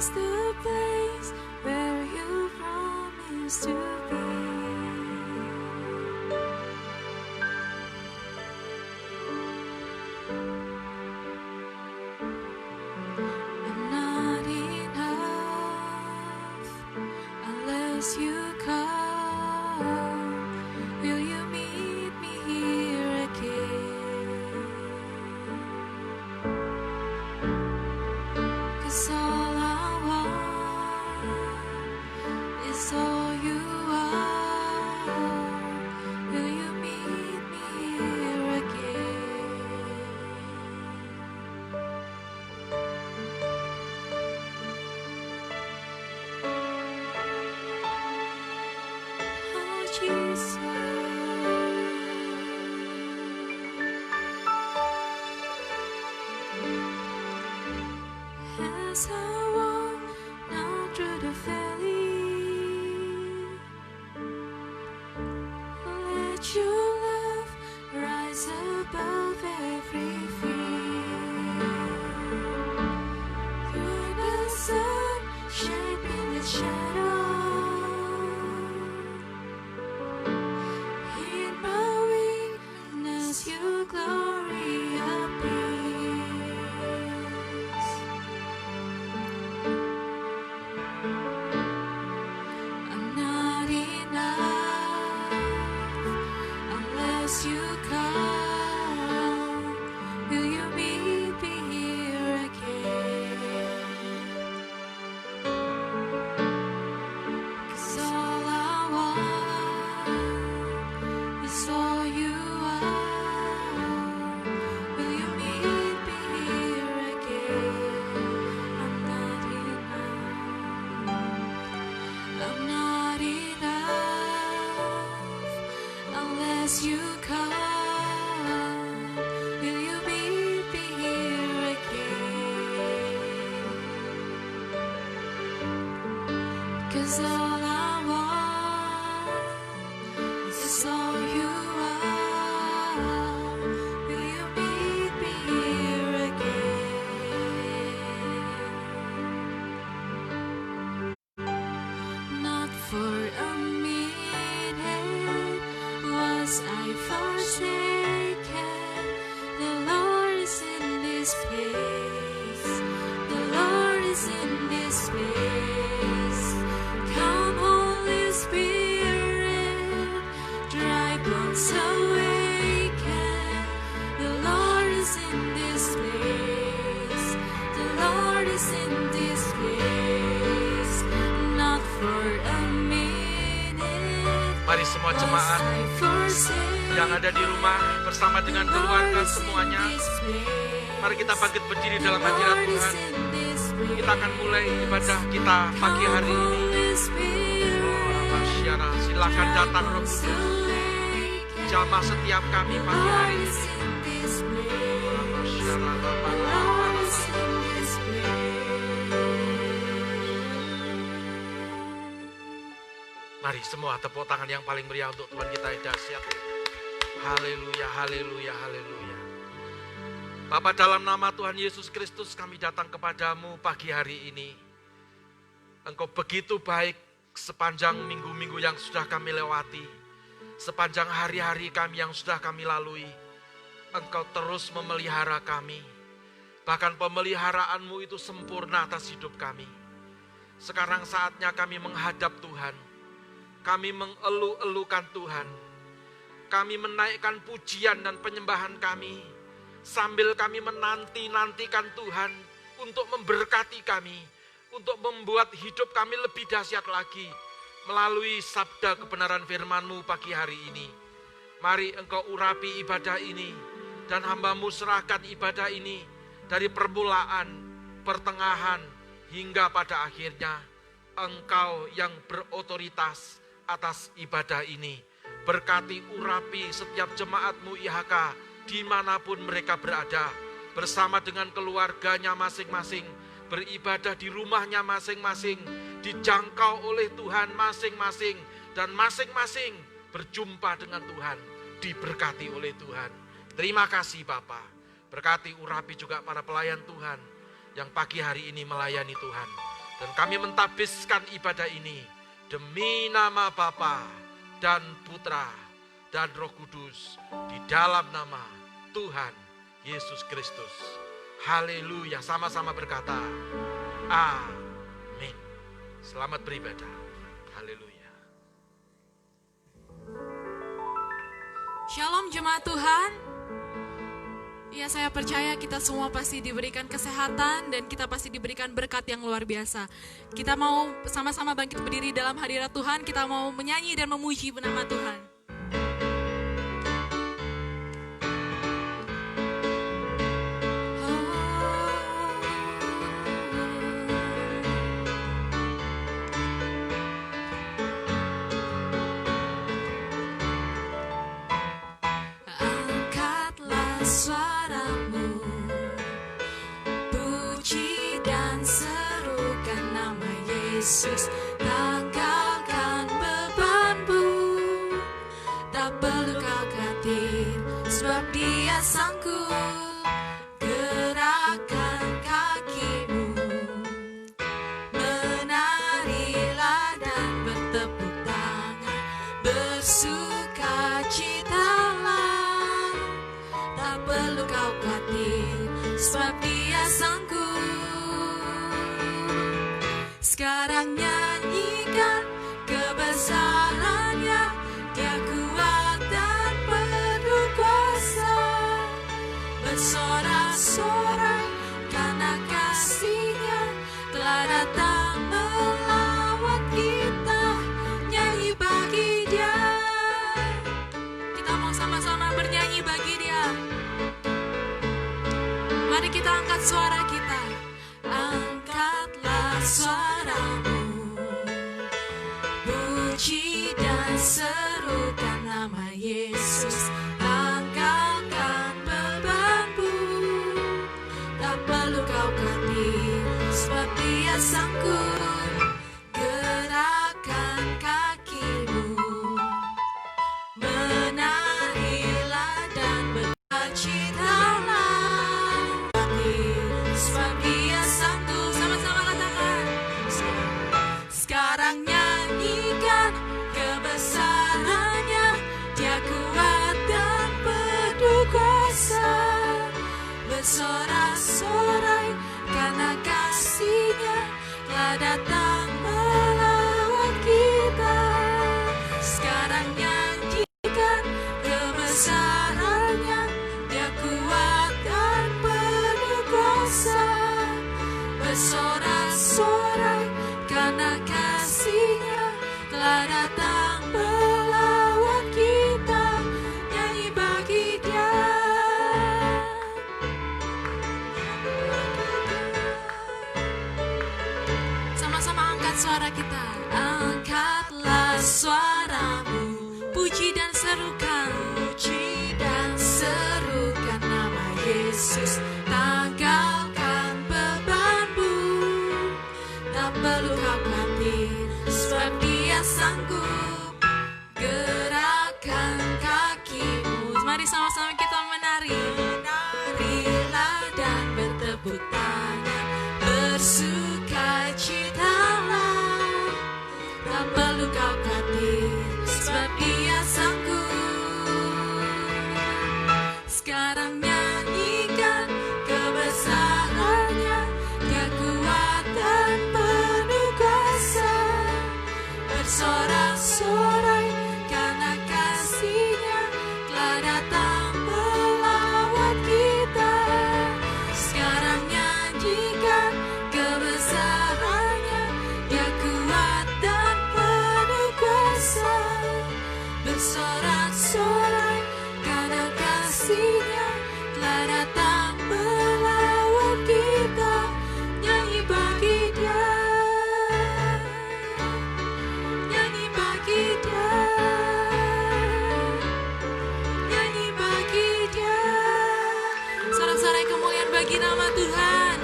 is the place where you promised to be. I'm not enough unless you come. Will you meet me here again? 'Cause all I want is all you are. Will you meet me here again? Oh Jesus, as I walk now through the valley, let your love rise above every fear. Through the sun, shaping the shadow, in my weakness, your glory appears. I'm not enough unless you come. Will you meet me here again? 'Cause all I want is all you are. Will you meet me here again? I'm not enough. I'm not enough unless you come. Will you meet me here again? 'Cause all I want is all you are. Will you meet me here again? Not for a minute was I forsaken. The Lord is in this place. The Lord is in this place. Come, Holy Spirit, dry bones awaken. The Lord is in this place. The Lord is in this place. Not for a minute Mari semua was jemaat I forsaken. yang ada di rumah bersama dengan keluarga semuanya, mari kita bangkit berdiri dalam hadirat Tuhan. Kita akan mulai ibadah kita pagi hari ini. Silakan datang Roh Kudus, jamah setiap kami pagi hari ini. Mari semua tepuk tangan yang paling meriah untuk Tuhan kita yang dahsyat. Haleluya, haleluya, haleluya. Bapa, dalam nama Tuhan Yesus Kristus kami datang kepadamu pagi hari ini. Engkau begitu baik sepanjang minggu-minggu yang sudah kami lewati. Sepanjang hari-hari kami yang sudah kami lalui. Engkau terus memelihara kami. Bahkan pemeliharaanmu itu sempurna atas hidup kami. Sekarang saatnya kami menghadap Tuhan. Kami mengeluh-elukan Tuhan. Kami menaikkan pujian dan penyembahan kami. Sambil kami menanti-nantikan Tuhan untuk memberkati kami. Untuk membuat hidup kami lebih dahsyat lagi. Melalui sabda kebenaran firman-Mu pagi hari ini. Mari Engkau urapi ibadah ini. Dan hamba-Mu serahkan ibadah ini. Dari permulaan, pertengahan, hingga pada akhirnya. Engkau yang berotoritas atas ibadah ini. Berkati urapi setiap jemaat-Mu IHK dimanapun mereka berada. Bersama dengan keluarganya masing-masing. Beribadah di rumahnya masing-masing. Dijangkau oleh Tuhan masing-masing. Dan masing-masing berjumpa dengan Tuhan. Diberkati oleh Tuhan. Terima kasih Bapa. Berkati urapi juga para pelayan Tuhan. Yang pagi hari ini melayani Tuhan. Dan kami mentapbiskan ibadah ini demi nama Bapa dan Putra dan Roh Kudus di dalam nama Tuhan Yesus Kristus. Haleluya, sama-sama berkata, amin. Selamat beribadah. Haleluya. Shalom jemaat Tuhan. Ya, saya percaya kita semua pasti diberikan kesehatan dan kita pasti diberikan berkat yang luar biasa. Kita mau sama-sama bangkit berdiri dalam hadirat Tuhan, kita mau menyanyi dan memuji nama Tuhan. Suaramu, puji dan serukan nama Yesus. Tanggalkan bebanmu, tak perlu kau khawatir, sebab Dia sanggup. Gerakkan kakimu, menarilah dan bertepuk tangan, bersukacitalah. Tak perlu kau khawatir, sebab Dia sanggup. Sekarang nyanyikan kebesarannya, Dia kuat dan penuh kuasa. Bersorak-sorai karena kasih-Nya telah datang melawat kita. Nyanyi bagi Dia. Kita mau sama-sama bernyanyi bagi Dia. Mari kita angkat suara kita. Angkatlah suaramu, puji dan serukan nama Yesus. Tanggalkan bebanmu, tak perlu kau khawatir, sebab Dia sanggup. Gerakkan kakimu, menarilah dan bercitalah. Sebab Dia sanggup, sama-sama katakan. Sekarang nyanyikan kebesarannya, Dia kuat dan penuh kuasa. Bersorak-sorai karena kasih-Nya telah datang melawat kita. Sekarang nyanyikan kebesarannya, Dia kuat dan penuh kuasa. Bersorak-sorai karena kasih-Nya telah datang melawat kita. Nyanyi bagi Dia. Sama-sama angkat suara kita. Angkatlah suaramu, puji dan serukan, puji dan serukan nama Yesus. Tanggalkan bebanmu, tak perlu kau khawatir, sebab Dia sanggup. Gerakkan kakimu, mari sama-sama kita menari. Menarilah dan bertepuk tangan, bersukacitalah. Tak perlu kau khawatir, sebab Dia sanggup. Sekarang nyanyikan kebesarannya, Dia kuat dan penuh kuasa. Bersorak-sorai karena kasih-Nya telah datang melawat kita. Sekarang nyanyikan kebesarannya, Dia kuat dan penuh kuasa. Bersorak-sorai karena kasih-Nya telah datang melawat kita. Nyanyi bagi Dia, nyanyi bagi Dia, nyanyi bagi Dia. Sorak-sorai kemuliaan bagi nama Tuhan.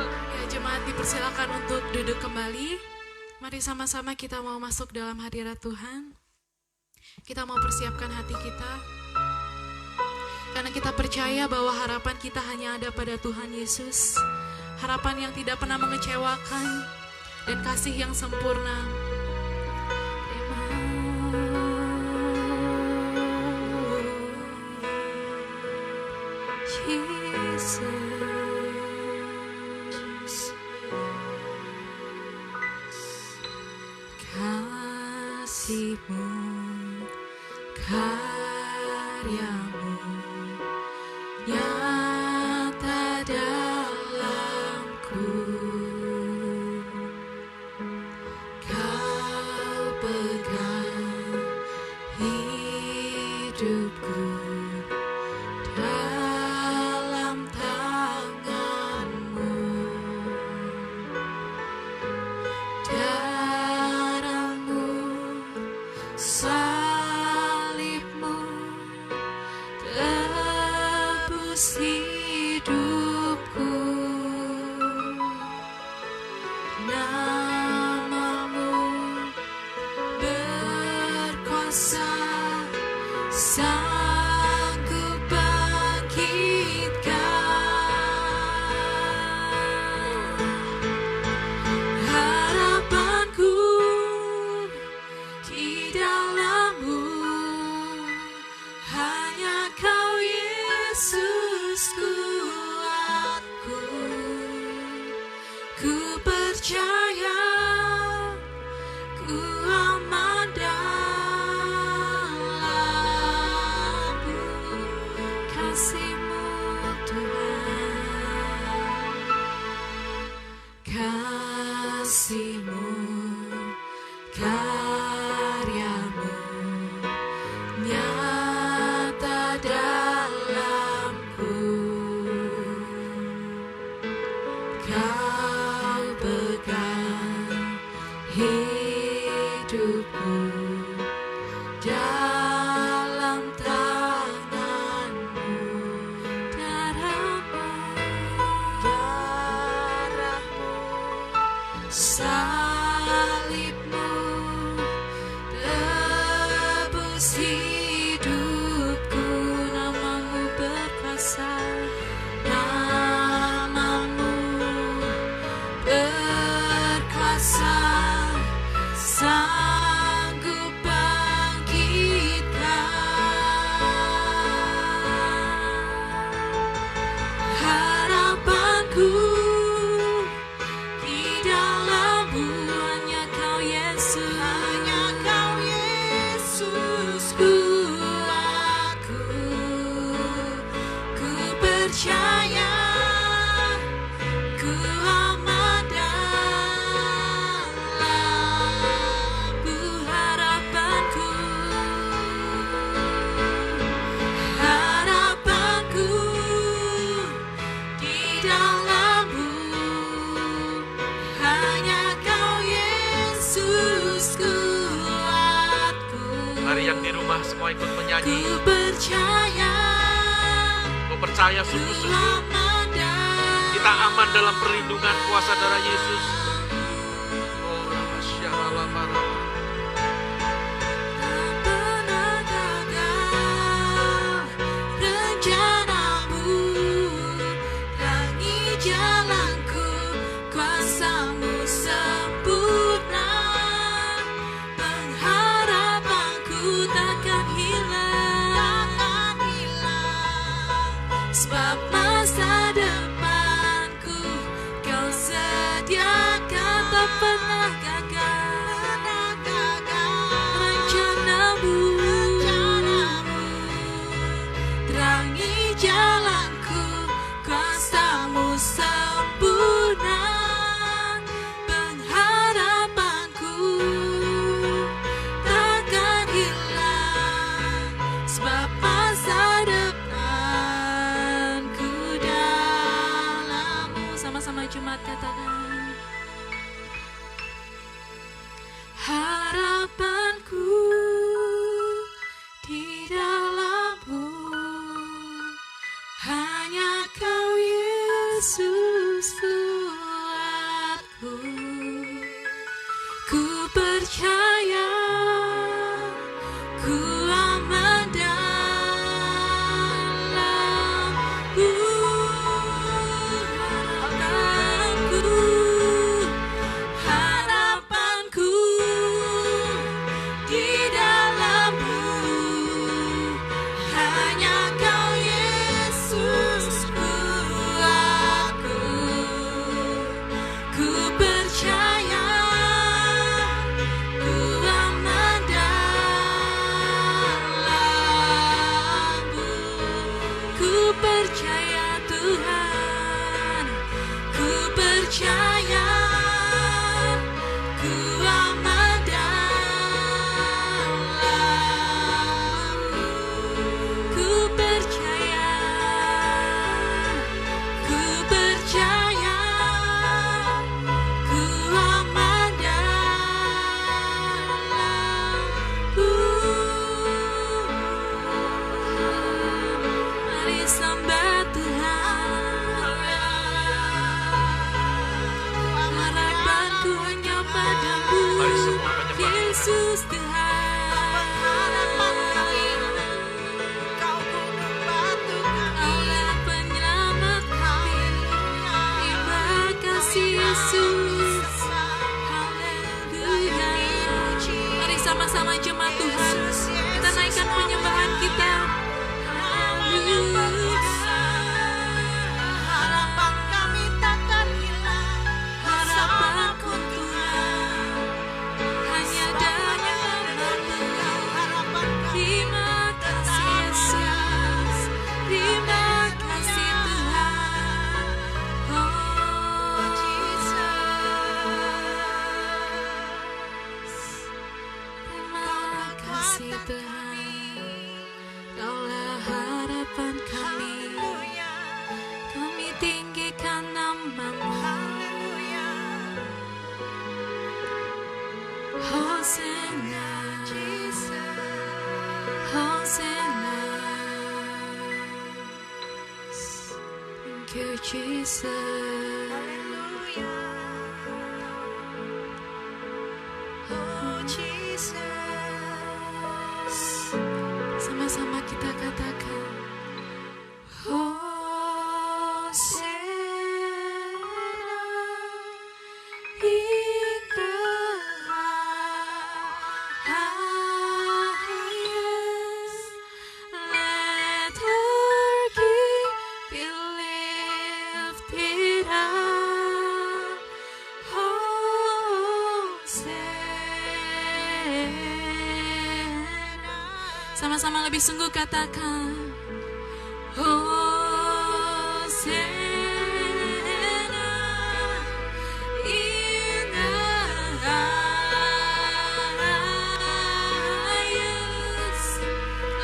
Ya, jemaat dipersilakan untuk duduk kembali. Mari sama-sama kita mau masuk dalam hadirat Tuhan. Kita mau persiapkan hati kita. Karena kita percaya bahwa harapan kita hanya ada pada Tuhan Yesus. harapan yang tidak pernah mengecewakan, dan kasih yang sempurna. Kasih-Mu, karya-Mu nyata dalamku. Kau pegang hidupku dalam tangan-Mu. Darah-Mu, salib-Mu tebus hidupku. Nama-Mu berkuasa, sanggup bangkitkan. Harapanku di dalam-Mu, hanya Kau Yesus kuatku. Ku percaya, ku aman dalam-Mu. Kasih-Mu Tuhan, kasih-Mu, karya-Mu nyata dalamku. Kau pegang hidupku dalam tangan-Mu. Darah-Mu, salib-Mu tebus hidupku. Nama-Mu berkuasa, nama-Mu berkuasa, sanggup bangkitkan. Harapanku di dalam-Mu, hanya Kau Yesus, hanya Kau Yesus kuatku. Ku percaya, ku aman dalam-Mu. Harapanku, harapanku di dalam-Mu, hanya Kau Yesus kuatku. Mari yang di rumah semua ikut menyanyi. Ku percaya, Ku percaya ku sungguh-sungguh aman kita aman dalam perlindungan kuasa darah Yesus. Oh, Ramasya-Ralamara. Tak pernah gagal rencana-Mu, terangi jalanku, kuasa-Mu sempurna. Pengharapanku takkan hilang, sebab masa depanku Kau sediakan. Tak pernah gagal rencana-Mu, terangi jalanku, kuasa-Mu sempurna. Pengharapanku takkan hilang, sebab masa depanku dalam-Mu. Sama-sama jemaat katakan, harapanku di dalam-Mu, hanya Kau Yesus kuatku. Ku percaya, ku aman dalam-Mu. Harapanku percaya, ku aman dalammu. Ku percaya, ku percaya, ku aman dalammu. Mari sembah Tuhan. Harapanku hanya padamu, Mari semua menyembah Tuhan. Yesus Tuhan. Allah penyelamat kami. Terima kasih Yesus. Haleluya. Mari sama-sama jemaat Tuhan, kita naikkan penyembahan kita. Haleluya. Harapan kami takkan hilang. Harapanku Tuhan hanya dalam-Mu. Terima kasih Yesus, terima kasih Tuhan. Oh Jesus, terima kasih Tuhan. Kaulah harapan kami, kami tinggikan nama-Mu. Hosanna, Hosanna. Thank you, Jesus. Oh Jesus. Sama-sama kita katakan Hosanna in the highest. Let our King be lifted up. Hosanna. Sama-sama lebih sungguh katakan Hosanna in the highest.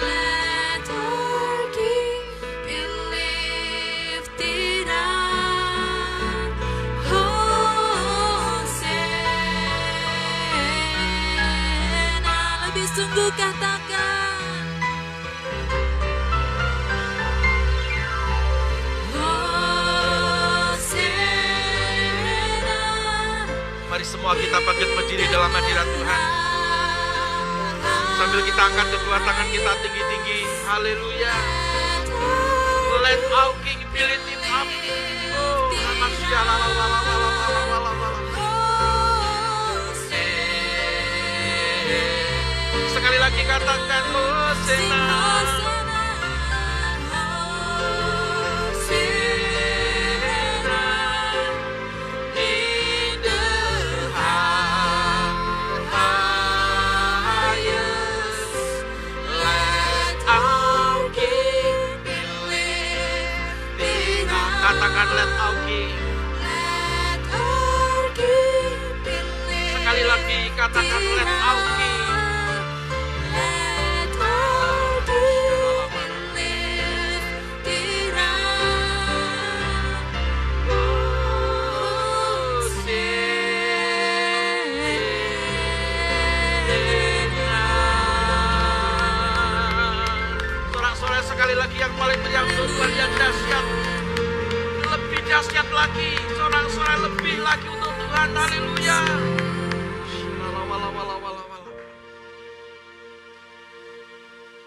Let our King be lifted up. Hosanna. Lebih sungguh katakan Hosanna. Mari semua kita bangkit berdiri dalam hadirat Tuhan. Sambil kita angkat kedua tangan kita tinggi-tinggi. Haleluya. Let our King be lifted up. Oh, manusia sekali lagi katakan Hosanna. In the highest, let our King be lifted up. Katakan let our King. Sekali lagi katakan let our King. Sorak-sorai sekali lagi yang paling meriah untuk Tuhan yang dahsyat. Lebih dahsyat lagi, sorak-sorai lebih lagi untuk Tuhan. Haleluya.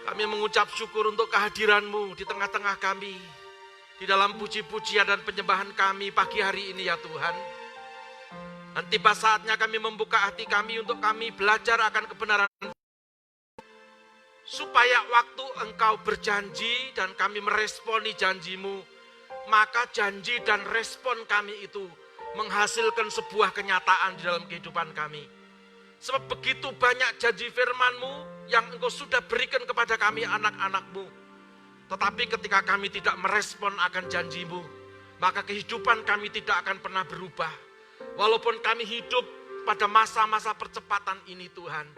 Kami mengucap syukur untuk kehadiran-Mu di tengah-tengah kami. Di dalam puji-pujian dan penyembahan kami pagi hari ini ya Tuhan. Dan tiba saatnya kami membuka hati kami untuk kami belajar akan kebenaran. Supaya waktu Engkau berjanji dan kami meresponi janji-Mu, maka janji dan respon kami itu menghasilkan sebuah kenyataan di dalam kehidupan kami. Sebab begitu banyak janji firman-Mu yang Engkau sudah berikan kepada kami anak-anak-Mu. Tetapi ketika kami tidak merespon akan janji-Mu, maka kehidupan kami tidak akan pernah berubah. Walaupun kami hidup pada masa-masa percepatan ini Tuhan.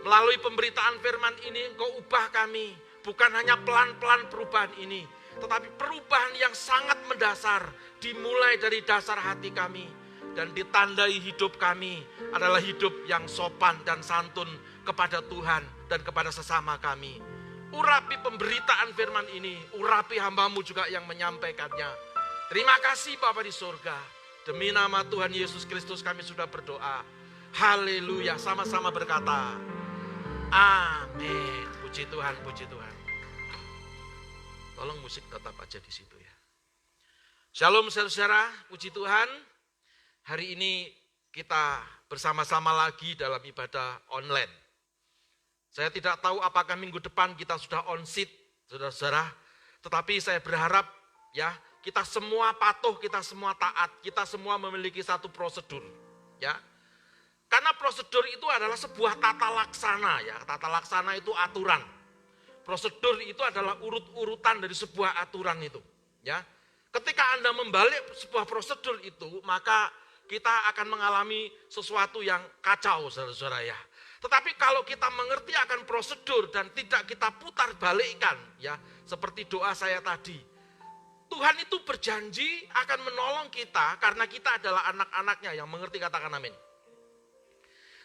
Melalui pemberitaan firman ini Engkau ubah kami. Bukan hanya pelan-pelan perubahan ini, tetapi perubahan yang sangat mendasar. Dimulai dari dasar hati kami. Dan ditandai hidup kami adalah hidup yang sopan dan santun kepada Tuhan dan kepada sesama kami. Urapi pemberitaan firman ini, urapi hamba-Mu juga yang menyampaikannya. Terima kasih Bapa di surga. Demi nama Tuhan Yesus Kristus kami sudah berdoa. Haleluya, sama-sama berkata, amin. Puji Tuhan, puji Tuhan. Tolong musik tetap aja di situ ya. Shalom saudara, puji Tuhan. Hari ini kita bersama-sama lagi dalam ibadah online. Saya tidak tahu apakah minggu depan kita sudah on-site, saudara-saudara. Tetapi saya berharap ya, kita semua patuh, kita semua taat, kita semua memiliki satu prosedur. Ya, karena prosedur itu adalah sebuah tata laksana ya. Tata laksana itu aturan. Prosedur itu adalah urut-urutan dari sebuah aturan itu. Ya, ketika Anda membalik sebuah prosedur itu, maka kita akan mengalami sesuatu yang kacau, saudara-saudara ya. Tetapi kalau kita mengerti akan prosedur dan tidak kita putar balikkan, ya, seperti doa saya tadi, Tuhan itu berjanji akan menolong kita karena kita adalah anak-anaknya yang mengerti, katakan amin.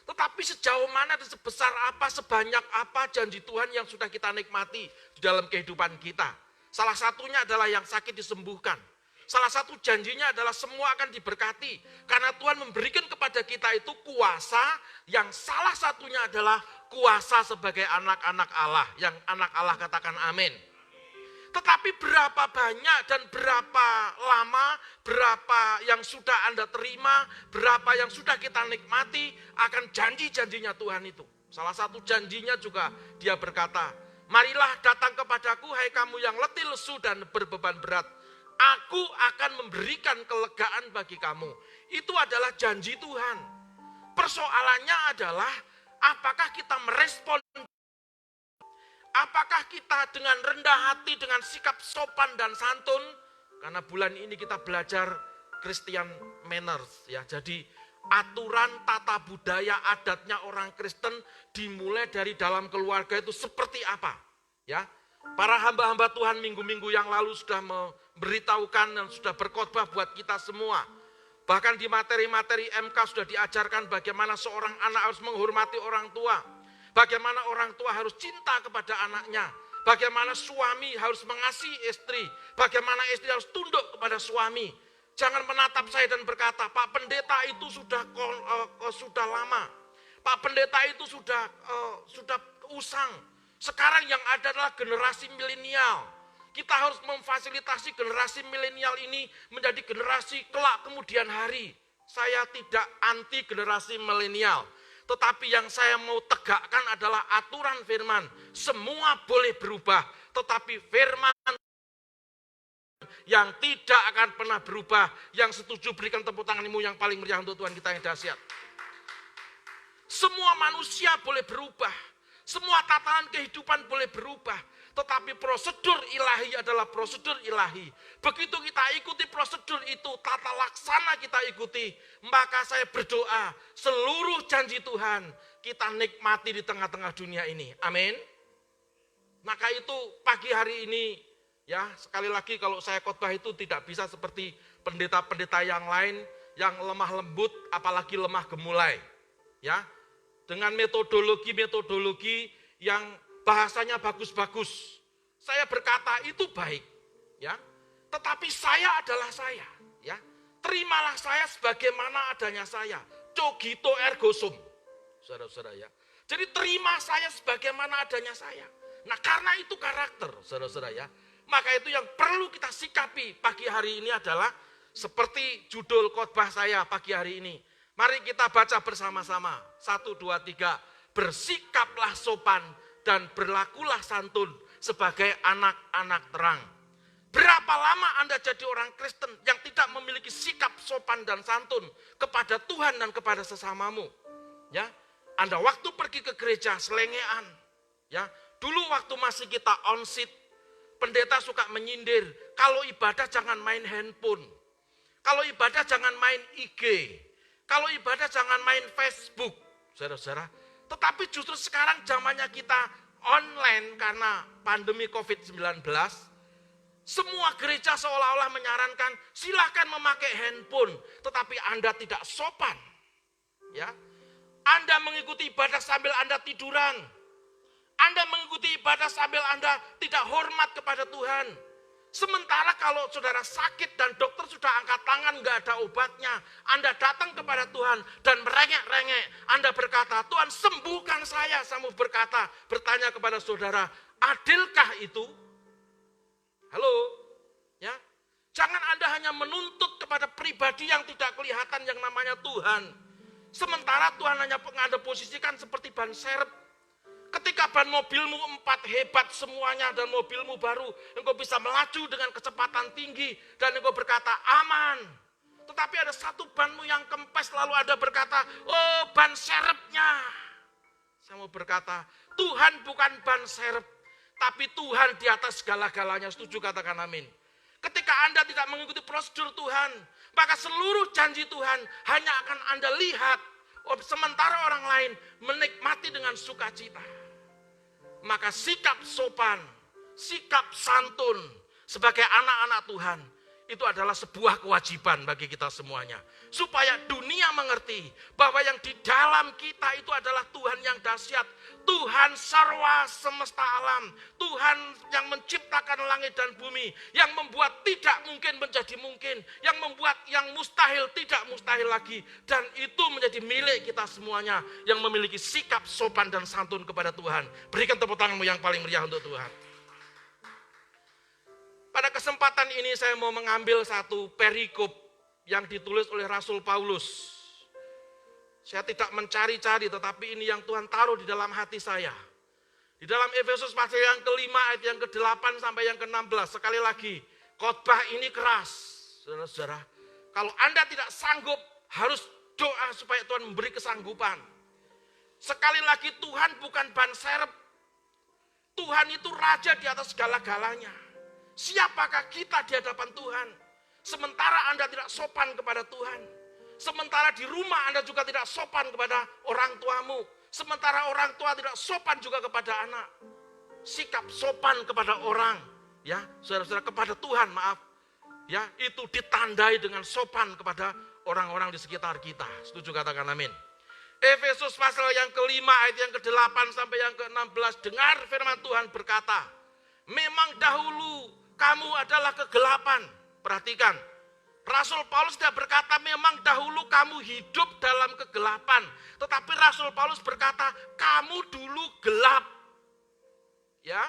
Tetapi sejauh mana dan sebesar apa, sebanyak apa janji Tuhan yang sudah kita nikmati di dalam kehidupan kita. Salah satunya adalah yang sakit disembuhkan. Salah satu janjinya adalah semua akan diberkati. Karena Tuhan memberikan kepada kita itu kuasa yang salah satunya adalah kuasa sebagai anak-anak Allah. Yang anak Allah katakan amin. Tetapi berapa banyak dan berapa lama, berapa yang sudah Anda terima, berapa yang sudah kita nikmati akan janji-janjinya Tuhan itu. Salah satu janjinya juga dia berkata, marilah datang kepadaku hai kamu yang letih lesu dan berbeban berat. Aku akan memberikan kelegaan bagi kamu. Itu adalah janji Tuhan. Persoalannya adalah apakah kita merespon, apakah kita dengan rendah hati, dengan sikap sopan dan santun. Karena bulan ini kita belajar Christian manners ya. Jadi aturan tata budaya adatnya orang Kristen dimulai dari dalam keluarga itu seperti apa ya. Para hamba-hamba Tuhan minggu-minggu yang lalu sudah memberitahukan dan sudah berkhotbah buat kita semua. Bahkan di materi-materi MK sudah diajarkan bagaimana seorang anak harus menghormati orang tua. Bagaimana orang tua harus cinta kepada anaknya. Bagaimana suami harus mengasihi istri. Bagaimana istri harus tunduk kepada suami. Jangan menatap saya dan berkata, Pak Pendeta itu sudah lama. Pak Pendeta itu sudah usang. Sekarang yang ada adalah generasi milenial. Kita harus memfasilitasi generasi milenial ini menjadi generasi kelak kemudian hari. Saya tidak anti generasi milenial. Tetapi yang saya mau tegakkan adalah aturan firman. Semua boleh berubah. Tetapi firman yang tidak akan pernah berubah. Yang setuju berikan tepuk tanganmu yang paling meriah untuk Tuhan kita yang dahsyat. Semua manusia boleh berubah. Semua tatanan kehidupan boleh berubah. Tetapi prosedur ilahi adalah prosedur ilahi. Begitu kita ikuti prosedur itu, tata laksana kita ikuti, maka saya berdoa seluruh janji Tuhan kita nikmati di tengah-tengah dunia ini. Amin. Maka itu pagi hari ini ya, sekali lagi kalau saya khotbah itu tidak bisa seperti pendeta-pendeta yang lain yang lemah lembut apalagi lemah gemulai. Ya. Dengan metodologi yang bahasanya bagus-bagus. Saya berkata itu baik, ya. Tetapi saya adalah saya, ya. Terimalah saya sebagaimana adanya saya. Cogito ergo sum. Saudara-saudara ya. Jadi terima saya sebagaimana adanya saya. Nah, karena itu karakter, saudara-saudara ya. Maka itu yang perlu kita sikapi pagi hari ini adalah seperti judul khotbah saya pagi hari ini. Mari kita baca bersama-sama. 1, 2, 3. Bersikaplah sopan dan berlakulah santun sebagai anak-anak terang. Berapa lama Anda jadi orang Kristen yang tidak memiliki sikap sopan dan santun kepada Tuhan dan kepada sesamamu? Ya, Anda waktu pergi ke gereja selengean. Ya, dulu waktu masih kita on-site, pendeta suka menyindir, Kalau ibadah jangan main handphone. Kalau ibadah jangan main IG. Kalau ibadah jangan main Facebook. Saudara-saudara. Tetapi justru sekarang zamannya kita online karena pandemi COVID-19. Semua gereja seolah-olah menyarankan silakan memakai handphone. Tetapi Anda tidak sopan. Ya, Anda mengikuti ibadah sambil Anda tiduran. Anda mengikuti ibadah sambil Anda tidak hormat kepada Tuhan. Sementara kalau saudara sakit dan dokter sudah angkat tangan nggak ada obatnya. Anda datang kepada Tuhan dan merengek-rengek. Anda berkata, Tuhan sembuhkan saya. Saya mau bertanya kepada saudara, adilkah itu? Halo? Ya, jangan Anda hanya menuntut kepada pribadi yang tidak kelihatan yang namanya Tuhan. Sementara Tuhan hanya Anda posisikan seperti ban serep. Ketika ban mobilmu 4 hebat semuanya dan mobilmu baru, engkau bisa melaju dengan kecepatan tinggi dan engkau berkata aman. Tetapi ada satu banmu yang kempes lalu Anda berkata, oh ban serepnya. Saya mau berkata, Tuhan bukan ban serep, tapi Tuhan di atas segala-galanya. Setuju, katakan amin. Ketika Anda tidak mengikuti prosedur Tuhan, maka seluruh janji Tuhan hanya akan Anda lihat, sementara orang lain menikmati dengan sukacita. Maka sikap sopan, sikap santun sebagai anak-anak Tuhan, itu adalah sebuah kewajiban bagi kita semuanya. Supaya dunia mengerti bahwa yang di dalam kita itu adalah Tuhan yang dahsyat. Tuhan sarwa semesta alam. Tuhan yang menciptakan langit dan bumi. Yang membuat tidak mungkin menjadi mungkin. Yang membuat yang mustahil tidak mustahil lagi. Dan itu menjadi milik kita semuanya. Yang memiliki sikap sopan dan santun kepada Tuhan. Berikan tepuk tanganmu yang paling meriah untuk Tuhan. Pada kesempatan ini saya mau mengambil satu perikop yang ditulis oleh Rasul Paulus. Saya tidak mencari-cari, tetapi ini yang Tuhan taruh di dalam hati saya. Di dalam Efesus pasal yang ke-5 ayat yang ke-8 sampai yang ke-16. Sekali lagi, khotbah ini keras. Saudara-saudara, kalau Anda tidak sanggup, harus doa supaya Tuhan memberi kesanggupan. Sekali lagi, Tuhan bukan ban serep. Tuhan itu raja di atas segala-galanya. Siapakah kita di hadapan Tuhan? Sementara Anda tidak sopan kepada Tuhan. Sementara di rumah Anda juga tidak sopan kepada orang tuamu. Sementara orang tua tidak sopan juga kepada anak. Sikap sopan kepada orang, ya, saudara-saudara, kepada Tuhan, maaf. Ya, itu ditandai dengan sopan kepada orang-orang di sekitar kita. Setuju, katakan amin. Efesus pasal yang ke-5 ayat yang ke-8 sampai yang ke-16. Dengar firman Tuhan berkata, memang dahulu kamu adalah kegelapan. Perhatikan, Rasul Paulus tidak berkata memang dahulu kamu hidup dalam kegelapan. Tetapi Rasul Paulus berkata kamu dulu gelap. Ya.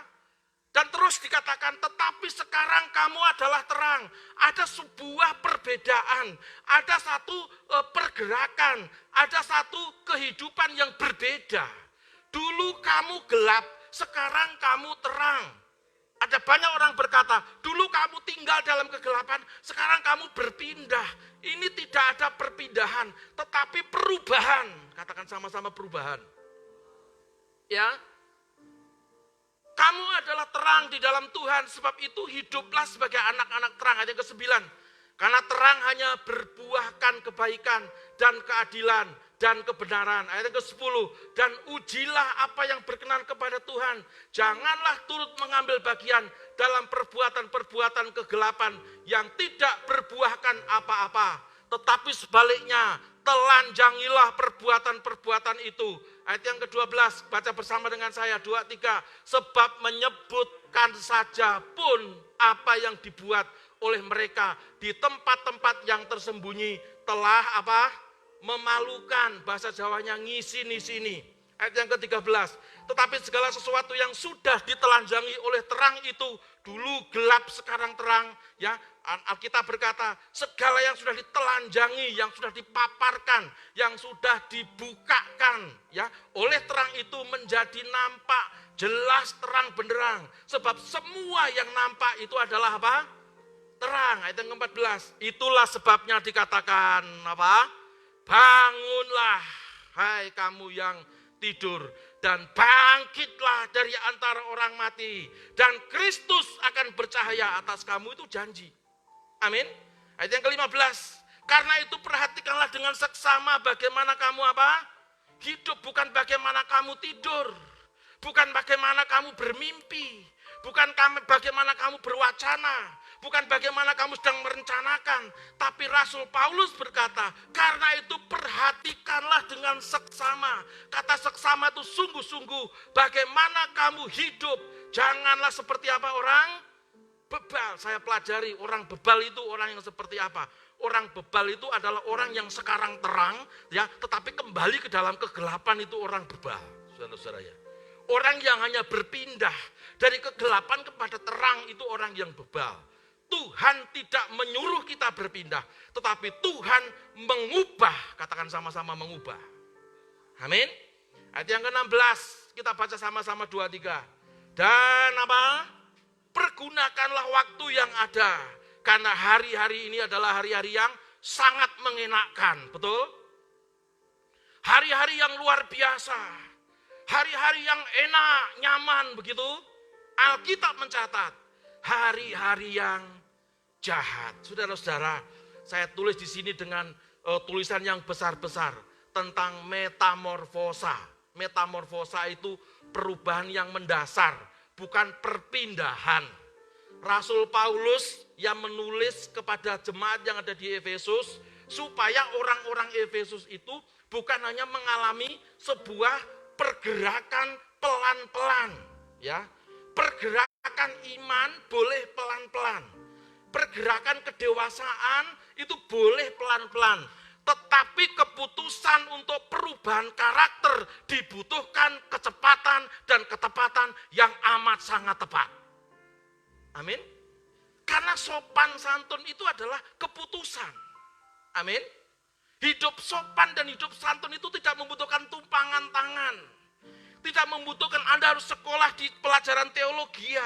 Dan terus dikatakan tetapi sekarang kamu adalah terang. Ada sebuah perbedaan. Ada satu pergerakan. Ada satu kehidupan yang berbeda. Dulu kamu gelap, sekarang kamu terang. Ada banyak orang berkata, dulu kamu tinggal dalam kegelapan, sekarang kamu berpindah. Ini tidak ada perpindahan, tetapi perubahan. Katakan sama-sama perubahan. Ya, kamu adalah terang di dalam Tuhan, sebab itu hiduplah sebagai anak-anak terang. Ayat yang ke-9, karena terang hanya berbuahkan kebaikan dan keadilan dan kebenaran. Ayat yang ke-10, dan ujilah apa yang berkenan kepada Tuhan. Janganlah turut mengambil bagian dalam perbuatan-perbuatan kegelapan yang tidak berbuahkan apa-apa. Tetapi sebaliknya, telanjangilah perbuatan-perbuatan itu. Ayat yang ke-12, baca bersama dengan saya, 2, 3. Sebab menyebutkan saja pun apa yang dibuat oleh mereka di tempat-tempat yang tersembunyi telah apa? Memalukan, bahasa Jawanya ngisi-sini. Ayat yang ke-13, tetapi segala sesuatu yang sudah ditelanjangi oleh terang itu dulu gelap sekarang terang, ya. Alkitab berkata segala yang sudah ditelanjangi, yang sudah dipaparkan, yang sudah dibukakan, ya, oleh terang itu menjadi nampak jelas terang benderang. Sebab semua yang nampak itu adalah apa? Terang. Ayat yang ke-14, itulah sebabnya dikatakan apa? Bangunlah, hai kamu yang tidur, dan bangkitlah dari antara orang mati, dan Kristus akan bercahaya atas kamu. Itu janji. Amin. Ayat yang ke-15. Karena itu perhatikanlah dengan seksama bagaimana kamu apa? Hidup, bukan bagaimana kamu tidur. Bukan bagaimana kamu bermimpi. Bukan bagaimana kamu berwacana. Bukan bagaimana kamu sedang merencanakan. Tapi Rasul Paulus berkata, karena itu perhatikanlah dengan seksama. Kata seksama itu sungguh-sungguh. Bagaimana kamu hidup. Janganlah seperti apa orang bebal. Saya pelajari orang bebal itu orang yang seperti apa. Orang bebal itu adalah orang yang sekarang terang, ya, tetapi kembali ke dalam kegelapan. Itu orang bebal, saudara-saudara ya. Orang yang hanya berpindah dari kegelapan kepada terang, itu orang yang bebal. Tuhan tidak menyuruh kita berpindah, tetapi Tuhan mengubah. Katakan sama-sama mengubah. Amin. Ayat yang ke-16, kita baca sama-sama 2-3. Dan apa? Pergunakanlah waktu yang ada, karena hari-hari ini adalah hari-hari yang sangat mengenakkan. Betul? Hari-hari yang luar biasa. Hari-hari yang enak, nyaman, begitu. Alkitab mencatat hari-hari yang jahat. Saudara-saudara, saya tulis di sini dengan tulisan yang besar-besar tentang metamorfosa. Metamorfosa itu perubahan yang mendasar, bukan perpindahan. Rasul Paulus yang menulis kepada jemaat yang ada di Efesus, supaya orang-orang Efesus itu bukan hanya mengalami sebuah pergerakan pelan-pelan, ya. Pergerakan iman boleh pelan-pelan. Pergerakan kedewasaan itu boleh pelan-pelan. Tetapi keputusan untuk perubahan karakter dibutuhkan kecepatan dan ketepatan yang amat sangat tepat. Amin. Karena sopan santun itu adalah keputusan. Amin. Hidup sopan dan hidup santun itu tidak membutuhkan tumpangan tangan. Tidak membutuhkan Anda harus sekolah di pelajaran teologi.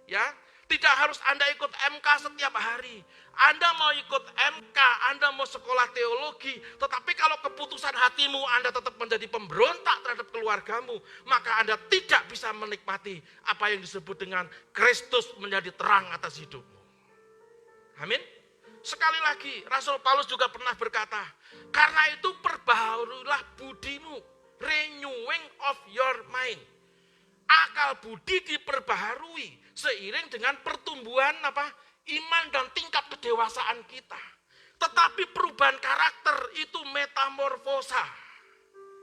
Ya, tidak harus Anda ikut MK setiap hari. Anda mau ikut MK, Anda mau sekolah teologi, tetapi kalau keputusan hatimu Anda tetap menjadi pemberontak terhadap keluargamu, maka Anda tidak bisa menikmati apa yang disebut dengan Kristus menjadi terang atas hidupmu. Amin. Sekali lagi, Rasul Paulus juga pernah berkata, karena itu perbaharulah budimu, renewing of your mind. Akal budi diperbaharui seiring dengan pertumbuhan iman dan tingkat kedewasaan kita. Tetapi perubahan karakter itu metamorfosa.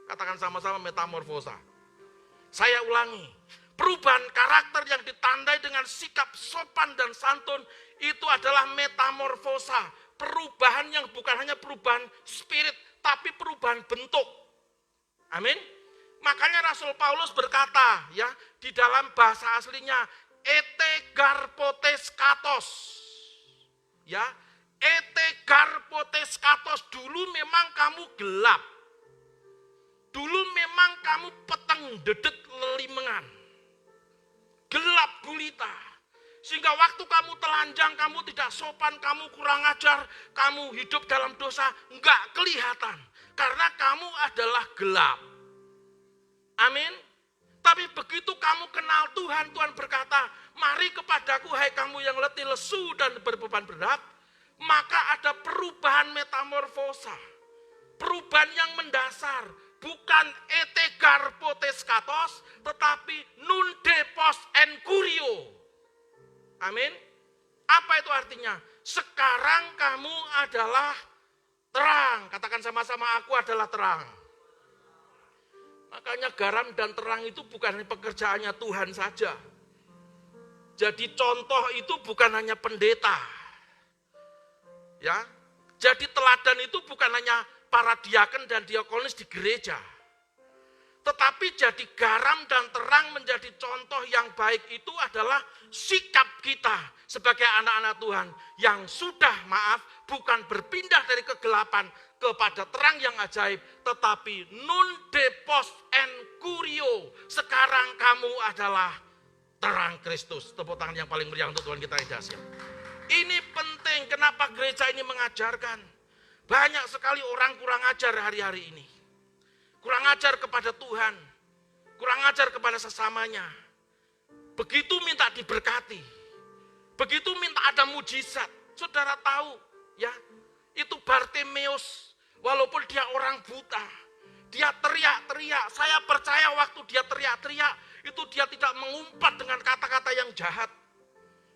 Katakan sama-sama metamorfosa. Saya ulangi, perubahan karakter yang ditandai dengan sikap sopan dan santun itu adalah metamorfosa. Perubahan yang bukan hanya perubahan spirit, tapi perubahan bentuk. Amin. Makanya Rasul Paulus berkata, ya, di dalam bahasa aslinya, etegarpotes katos. Ya, etegarpotes katos. Dulu memang kamu gelap. Dulu memang kamu peteng dedet lelimengan. Gelap gulita. Sehingga waktu kamu telanjang, kamu tidak sopan, kamu kurang ajar, kamu hidup dalam dosa, enggak kelihatan. Karena kamu adalah gelap. Amin. Tapi begitu kamu kenal Tuhan, Tuhan berkata, mari kepadaku hai kamu yang letih lesu dan berbeban berat. Maka ada perubahan metamorfosa. Perubahan yang mendasar. Bukan etegarpotes katos, tetapi nundepos enkurio. Amin. Apa itu artinya? Sekarang kamu adalah terang. Katakan sama-sama, aku adalah terang. Makanya garam dan terang itu bukan hanya pekerjaannya Tuhan saja. Jadi contoh itu bukan hanya pendeta. Ya. Jadi teladan itu bukan hanya para diaken dan diakonis di gereja. Tetapi jadi garam dan terang menjadi contoh yang baik itu adalah sikap kita sebagai anak-anak Tuhan yang sudah bukan berpindah dari kegelapan kepada terang yang ajaib, tetapi nun depos en kurio. Sekarang kamu adalah terang Kristus. Tepuk tangan yang paling meriah untuk Tuhan kita yang dahsyat. Ini penting, kenapa gereja ini mengajarkan. Banyak sekali orang kurang ajar hari-hari ini. Kurang ajar kepada Tuhan. kurang ajar kepada sesamanya. Begitu minta diberkati, begitu minta ada mujizat. Saudara tahu ya, itu Bartimeus, walaupun dia orang buta, dia teriak-teriak. Saya percaya waktu dia teriak-teriak, itu dia tidak mengumpat dengan kata-kata yang jahat.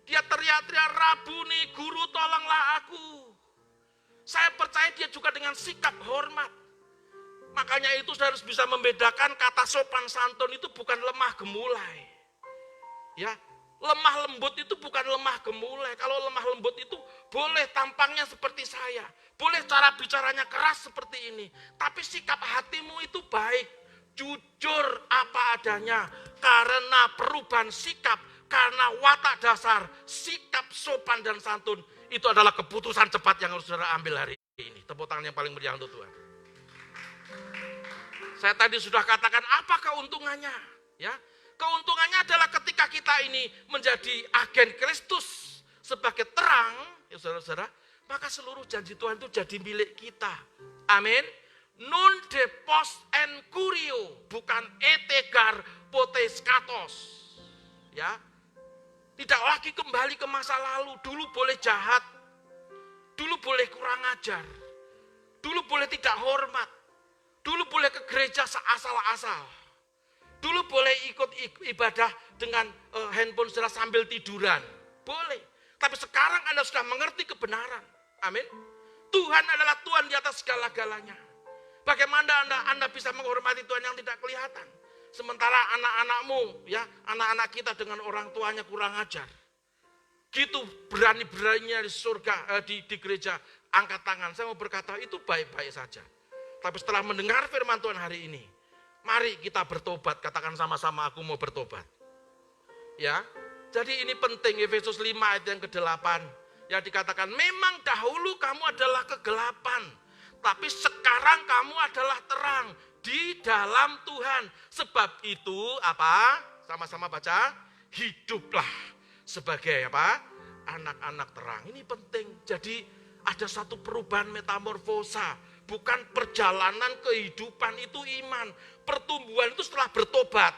Dia teriak-teriak, "Rabuni, guru tolonglah aku." Saya percaya dia juga dengan sikap hormat. Makanya itu saudara harus bisa membedakan kata sopan santun itu bukan lemah gemulai. Ya, lemah lembut itu bukan lemah gemulai. Kalau lemah lembut itu boleh tampangnya seperti saya, boleh cara bicaranya keras seperti ini, tapi sikap hatimu itu baik, jujur apa adanya, karena perubahan sikap, karena watak dasar, sikap sopan dan santun, itu adalah keputusan cepat yang harus saudara ambil hari ini. Tepuk tangan yang paling meriah untuk Tuhan. Saya tadi sudah katakan apa keuntungannya, ya. Keuntungannya adalah ketika kita ini menjadi agen Kristus sebagai terang, ya saudara-saudara, maka seluruh janji Tuhan itu jadi milik kita. Amin. Non de post en curio, bukan etegar poteskatos. Ya. Tidak lagi kembali ke masa lalu. Dulu boleh jahat, dulu boleh kurang ajar, dulu boleh tidak hormat, dulu boleh ke gereja seasal-asal. Dulu boleh ikut ibadah dengan handphone saudara sambil tiduran. Boleh. Tapi sekarang Anda sudah mengerti kebenaran. Amin. Tuhan adalah Tuhan di atas segala-galanya. Bagaimana Anda bisa menghormati Tuhan yang tidak kelihatan? Sementara anak-anakmu, ya, anak-anak kita dengan orang tuanya kurang ajar. Gitu berani-beraninya di surga, di gereja, angkat tangan. Saya mau berkata itu baik-baik saja. Tapi setelah mendengar firman Tuhan hari ini, mari kita bertobat, katakan sama-sama aku mau bertobat. Ya, jadi ini penting, Efesus 5 ayat yang ke-8. Ya dikatakan, memang dahulu kamu adalah kegelapan, tapi sekarang kamu adalah terang di dalam Tuhan. Sebab itu apa? Sama-sama baca, hiduplah sebagai apa? Anak-anak terang. Ini penting. Jadi ada satu perubahan metamorfosa. Bukan perjalanan kehidupan itu iman. Pertumbuhan itu setelah bertobat.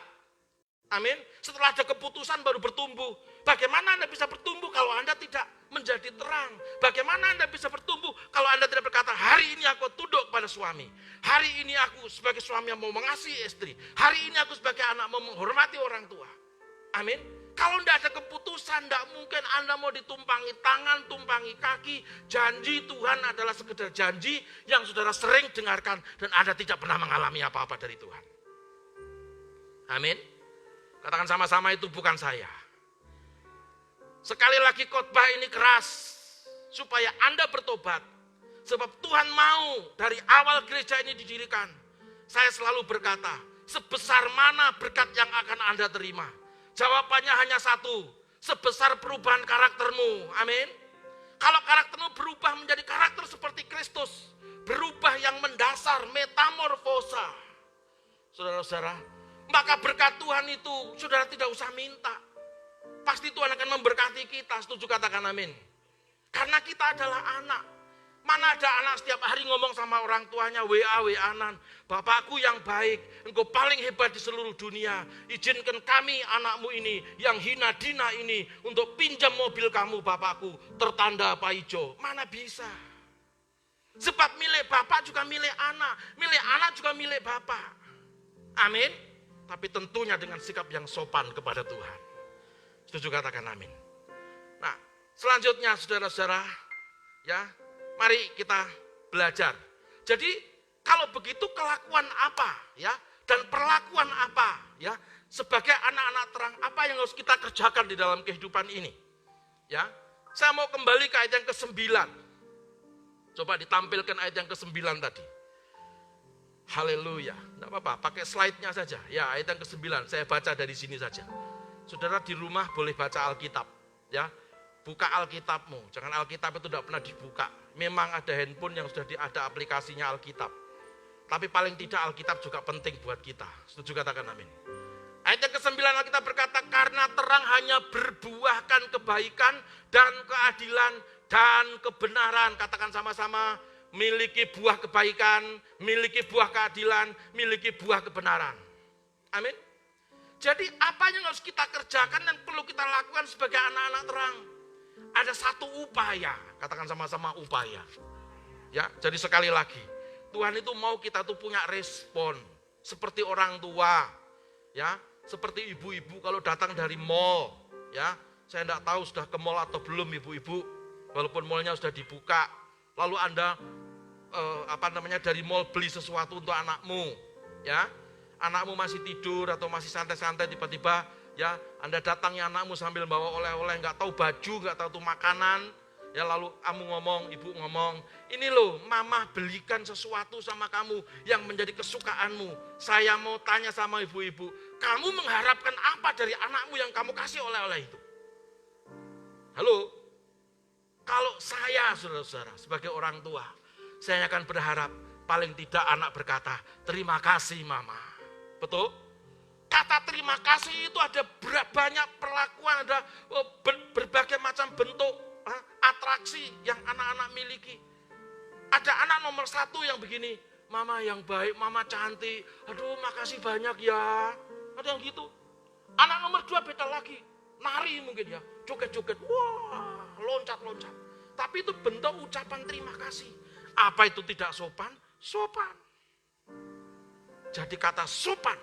Amin. Setelah ada keputusan baru bertumbuh. Bagaimana Anda bisa bertumbuh kalau Anda tidak menjadi terang? Bagaimana Anda bisa bertumbuh kalau Anda tidak berkata, hari ini aku tunduk kepada suami. Hari ini aku sebagai suami yang mau mengasihi istri. Hari ini aku sebagai anak mau menghormati orang tua. Amin. Kalau tidak ada keputusan, tidak mungkin Anda mau ditumpangi tangan, tumpangi kaki. Janji Tuhan adalah sekedar janji yang saudara sering dengarkan dan Anda tidak pernah mengalami apa-apa dari Tuhan. Amin. Katakan sama-sama itu bukan saya. Sekali lagi khotbah ini keras supaya Anda bertobat. Sebab Tuhan mau dari awal gereja ini didirikan. Saya selalu berkata, sebesar mana berkat yang akan Anda terima? Jawabannya hanya satu, sebesar perubahan karaktermu. Amin. Kalau karaktermu berubah menjadi karakter seperti Kristus, berubah yang mendasar, metamorfosa, saudara-saudara, maka berkat Tuhan itu saudara tidak usah minta. Pasti Tuhan akan memberkati kita. Setuju katakan amin. Karena kita adalah anak. Mana ada anak setiap hari ngomong sama orang tuanya, WA-WA-an, Bapakku yang baik, engkau paling hebat di seluruh dunia. Izinkan kami anakmu ini, yang hina dina ini, untuk pinjam mobil kamu Bapakku, tertanda apa hijau. Mana bisa. Sebab milik Bapak juga milik anak juga milik Bapak. Amin. Tapi tentunya dengan sikap yang sopan kepada Tuhan. Setuju katakan amin. Nah, selanjutnya saudara-saudara, ya, mari kita belajar. Jadi kalau begitu kelakuan apa ya dan perlakuan apa ya sebagai anak-anak terang, apa yang harus kita kerjakan di dalam kehidupan ini? Ya. Saya mau kembali ke ayat yang ke-9. Coba ditampilkan ayat yang ke-9 tadi. Haleluya. Enggak apa-apa, pakai slide-nya saja. Ya, ayat yang ke-9 saya baca dari sini saja. Saudara di rumah boleh baca Alkitab, ya. Buka Alkitabmu, jangan Alkitab itu tidak pernah dibuka. Memang ada handphone yang sudah ada aplikasinya Alkitab. Tapi paling tidak Alkitab juga penting buat kita. Setuju katakan amin. Ayat yang ke-9 Alkitab berkata, karena terang hanya berbuahkan kebaikan dan keadilan dan kebenaran. Katakan sama-sama, miliki buah kebaikan, miliki buah keadilan, miliki buah kebenaran. Amin. Jadi apa yang harus kita kerjakan dan perlu kita lakukan sebagai anak-anak terang? Ada satu upaya, katakan sama-sama upaya. Ya, jadi sekali lagi, Tuhan itu mau kita tuh punya respon seperti orang tua, ya, seperti ibu-ibu kalau datang dari mall, ya. Saya enggak tahu sudah ke mall atau belum ibu-ibu, walaupun mallnya sudah dibuka. Lalu Anda dari mall beli sesuatu untuk anakmu, ya. Anakmu masih tidur atau masih santai-santai, tiba-tiba ya Anda datangi anakmu sambil bawa oleh-oleh, nggak tahu baju, nggak tahu tuh makanan, ya lalu kamu ngomong, ibu ngomong, ini loh mama belikan sesuatu sama kamu yang menjadi kesukaanmu. Saya mau tanya sama ibu-ibu, kamu mengharapkan apa dari anakmu yang kamu kasih oleh-oleh itu? Halo? Kalau saya, saudara-saudara, sebagai orang tua, saya akan berharap paling tidak anak berkata, terima kasih mama. Betul? Kata terima kasih itu ada banyak perlakuan, ada berbagai macam bentuk atraksi yang anak-anak miliki. Ada anak nomor 1 yang begini, mama yang baik, mama cantik, aduh makasih banyak ya. Ada yang gitu. Anak nomor 2 beda lagi, nari mungkin ya, joget-joget, wah loncat-loncat. Tapi itu bentuk ucapan terima kasih. Apa itu tidak sopan? Sopan. Jadi kata sopan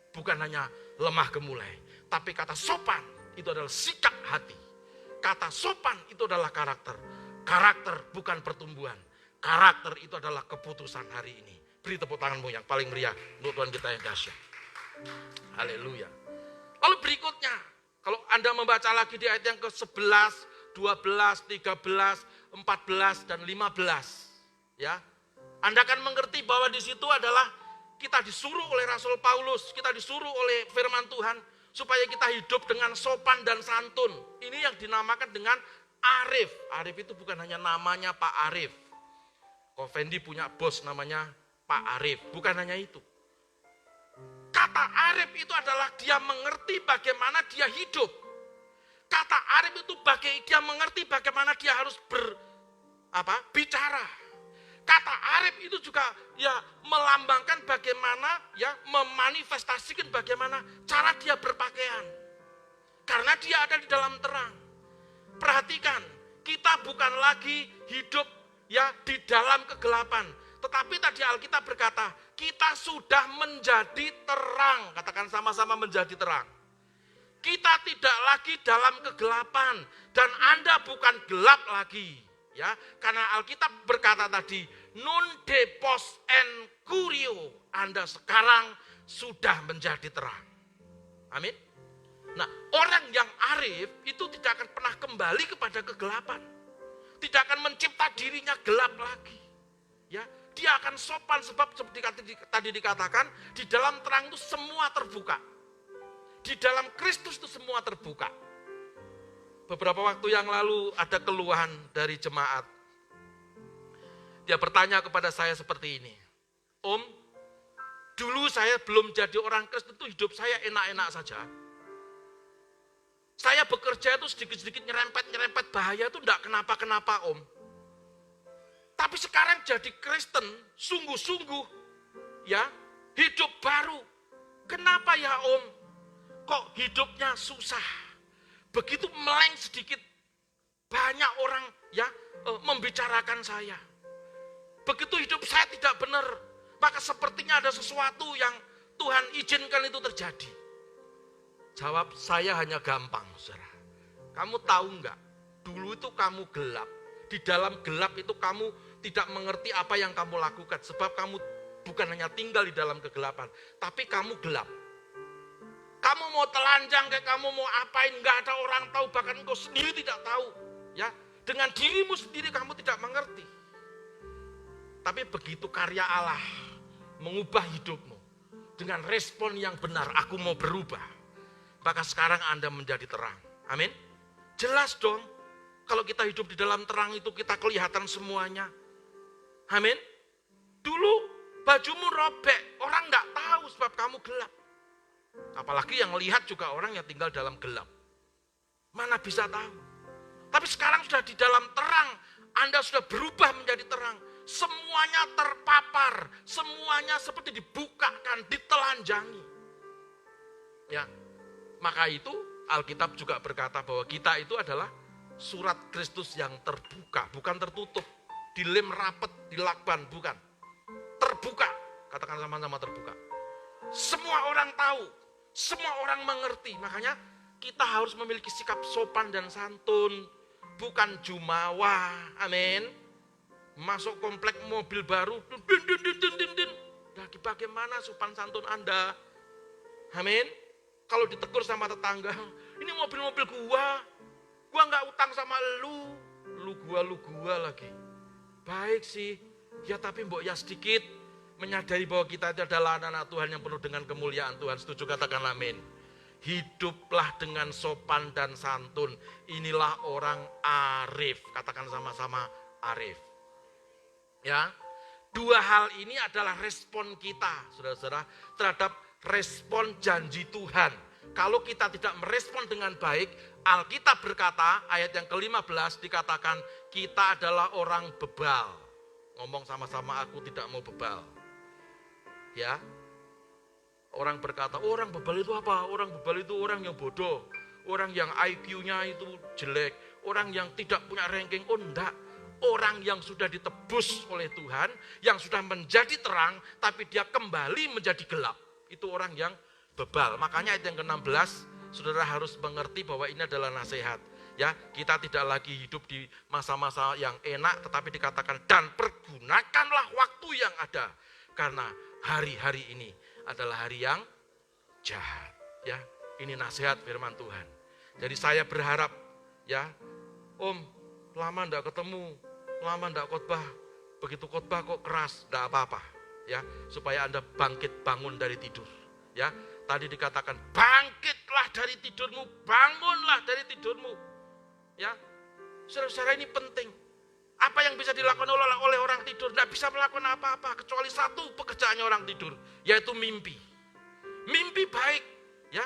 bukan hanya lemah gemulai, tapi kata sopan itu adalah sikap hati. Kata sopan itu adalah karakter. Karakter bukan pertumbuhan. Karakter itu adalah keputusan hari ini. Beri tepuk tanganmu yang paling meriah untuk Tuhan kita yang dahsyat. Haleluya. Lalu berikutnya, kalau Anda membaca lagi di ayat yang ke-11, 12, 13, 14, dan 15. Ya, Anda akan mengerti bahwa di situ adalah kita disuruh oleh Rasul Paulus, kita disuruh oleh firman Tuhan supaya kita hidup dengan sopan dan santun. Ini yang dinamakan dengan arif. Arif itu bukan hanya namanya Pak Arif. Ko Fendi punya bos namanya Pak Arif, bukan hanya itu. Kata arif itu adalah dia mengerti bagaimana dia hidup. Kata arif itu dia mengerti bagaimana dia harus bicara. Kata arif itu juga ya melambangkan bagaimana ya memanifestasikan bagaimana cara dia berpakaian. Karena dia ada di dalam terang. Perhatikan, kita bukan lagi hidup ya di dalam kegelapan. Tetapi tadi Alkitab berkata, kita sudah menjadi terang. Katakan sama-sama menjadi terang. Kita tidak lagi dalam kegelapan dan Anda bukan gelap lagi. Ya, karena Alkitab berkata tadi, nun de pos en curio, Anda sekarang sudah menjadi terang. Amin. Nah, orang yang arif itu tidak akan pernah kembali kepada kegelapan. Tidak akan mencipta dirinya gelap lagi. Ya, dia akan sopan sebab seperti tadi dikatakan, di dalam terang itu semua terbuka. Di dalam Kristus itu semua terbuka. Beberapa waktu yang lalu ada keluhan dari jemaat. Dia bertanya kepada saya seperti ini. Om, dulu saya belum jadi orang Kristen itu hidup saya enak-enak saja. Saya bekerja itu sedikit-sedikit nyerempet bahaya itu enggak kenapa-kenapa om. Tapi sekarang jadi Kristen, sungguh-sungguh ya, hidup baru. Kenapa ya om? Kok hidupnya susah? Begitu meleng sedikit, banyak orang ya membicarakan saya. Begitu hidup saya tidak benar, maka sepertinya ada sesuatu yang Tuhan izinkan itu terjadi. Jawab saya hanya gampang, saudara. Kamu tahu enggak, dulu itu kamu gelap. Di dalam gelap itu kamu tidak mengerti apa yang kamu lakukan. Sebab kamu bukan hanya tinggal di dalam kegelapan, tapi kamu gelap. Kamu mau telanjang kayak kamu mau apain, nggak ada orang tahu, bahkan engkau sendiri tidak tahu. Ya, dengan dirimu sendiri kamu tidak mengerti. Tapi begitu karya Allah mengubah hidupmu dengan respon yang benar, aku mau berubah. Maka sekarang Anda menjadi terang. Amin. Jelas dong, kalau kita hidup di dalam terang itu kita kelihatan semuanya. Amin. Dulu bajumu robek, orang nggak tahu sebab kamu gelap. Apalagi yang lihat juga orang yang tinggal dalam gelap. Mana bisa tahu. Tapi sekarang sudah di dalam terang. Anda sudah berubah menjadi terang. Semuanya terpapar. Semuanya seperti dibukakan, ditelanjangi. Ya, Maka itu Alkitab juga berkata bahwa kita itu adalah surat Kristus yang terbuka, bukan tertutup, dilem rapet, dilakban, bukan. Terbuka, katakan sama-sama terbuka. Semua orang tahu, semua orang mengerti, makanya kita harus memiliki sikap sopan dan santun, bukan jumawa, amin. Masuk komplek mobil baru, bagaimana sopan santun Anda, amin. Kalau ditegur sama tetangga, ini mobil-mobil gua nggak utang sama lu gua lagi. Baik sih, ya tapi mbok ya sedikit menyadari bahwa kita itu adalah anak-anak Tuhan yang penuh dengan kemuliaan Tuhan. Setuju, katakan amin. Hiduplah dengan sopan dan santun. Inilah orang arif. Katakan sama-sama arif. Ya, dua hal ini adalah respon kita, saudara-saudara, terhadap respon janji Tuhan. Kalau kita tidak merespon dengan baik, Alkitab berkata, ayat yang ke-15 dikatakan, kita adalah orang bebal. Ngomong sama-sama, aku tidak mau bebal. Ya, orang berkata, orang bebal itu apa? Orang bebal itu orang yang bodoh, orang yang IQ-nya itu jelek, orang yang tidak punya ranking. Oh enggak, orang yang sudah ditebus oleh Tuhan, yang sudah menjadi terang, tapi dia kembali menjadi gelap. Itu orang yang bebal. Makanya ayat yang ke-16, saudara harus mengerti bahwa ini adalah nasihat. Ya, kita tidak lagi hidup di masa-masa yang enak, tetapi dikatakan, dan pergunakanlah waktu yang ada. Karena hari-hari ini adalah hari yang jahat. Ya, ini nasihat firman Tuhan. Jadi saya berharap, ya, Om, lama enggak ketemu, lama enggak khotbah, begitu khotbah kok keras, enggak apa-apa. Ya, supaya Anda bangkit bangun dari tidur. Ya, tadi dikatakan bangkitlah dari tidurmu, bangunlah dari tidurmu. Ya, saudara-saudara, ini penting. Apa yang bisa dilakukan oleh orang tidur? Tidak bisa melakukan apa-apa kecuali satu pekerjaannya orang tidur, yaitu mimpi. Mimpi baik, ya.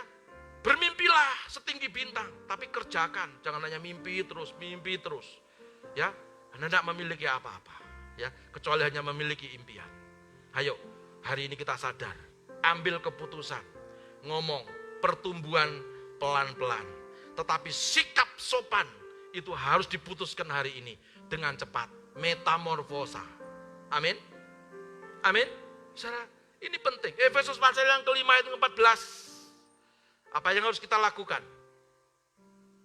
Bermimpilah setinggi bintang, tapi kerjakan. Jangan hanya mimpi terus. Ya, Anda tidak memiliki apa-apa, ya, kecuali hanya memiliki impian. Ayo, hari ini kita sadar, ambil keputusan, ngomong pertumbuhan pelan-pelan, tetapi sikap sopan itu harus diputuskan hari ini dengan cepat. Metamorfosa. Amin. Amin. Saudara, ini penting. Efesus pasal yang ke-5 ayat 14. Apa yang harus kita lakukan?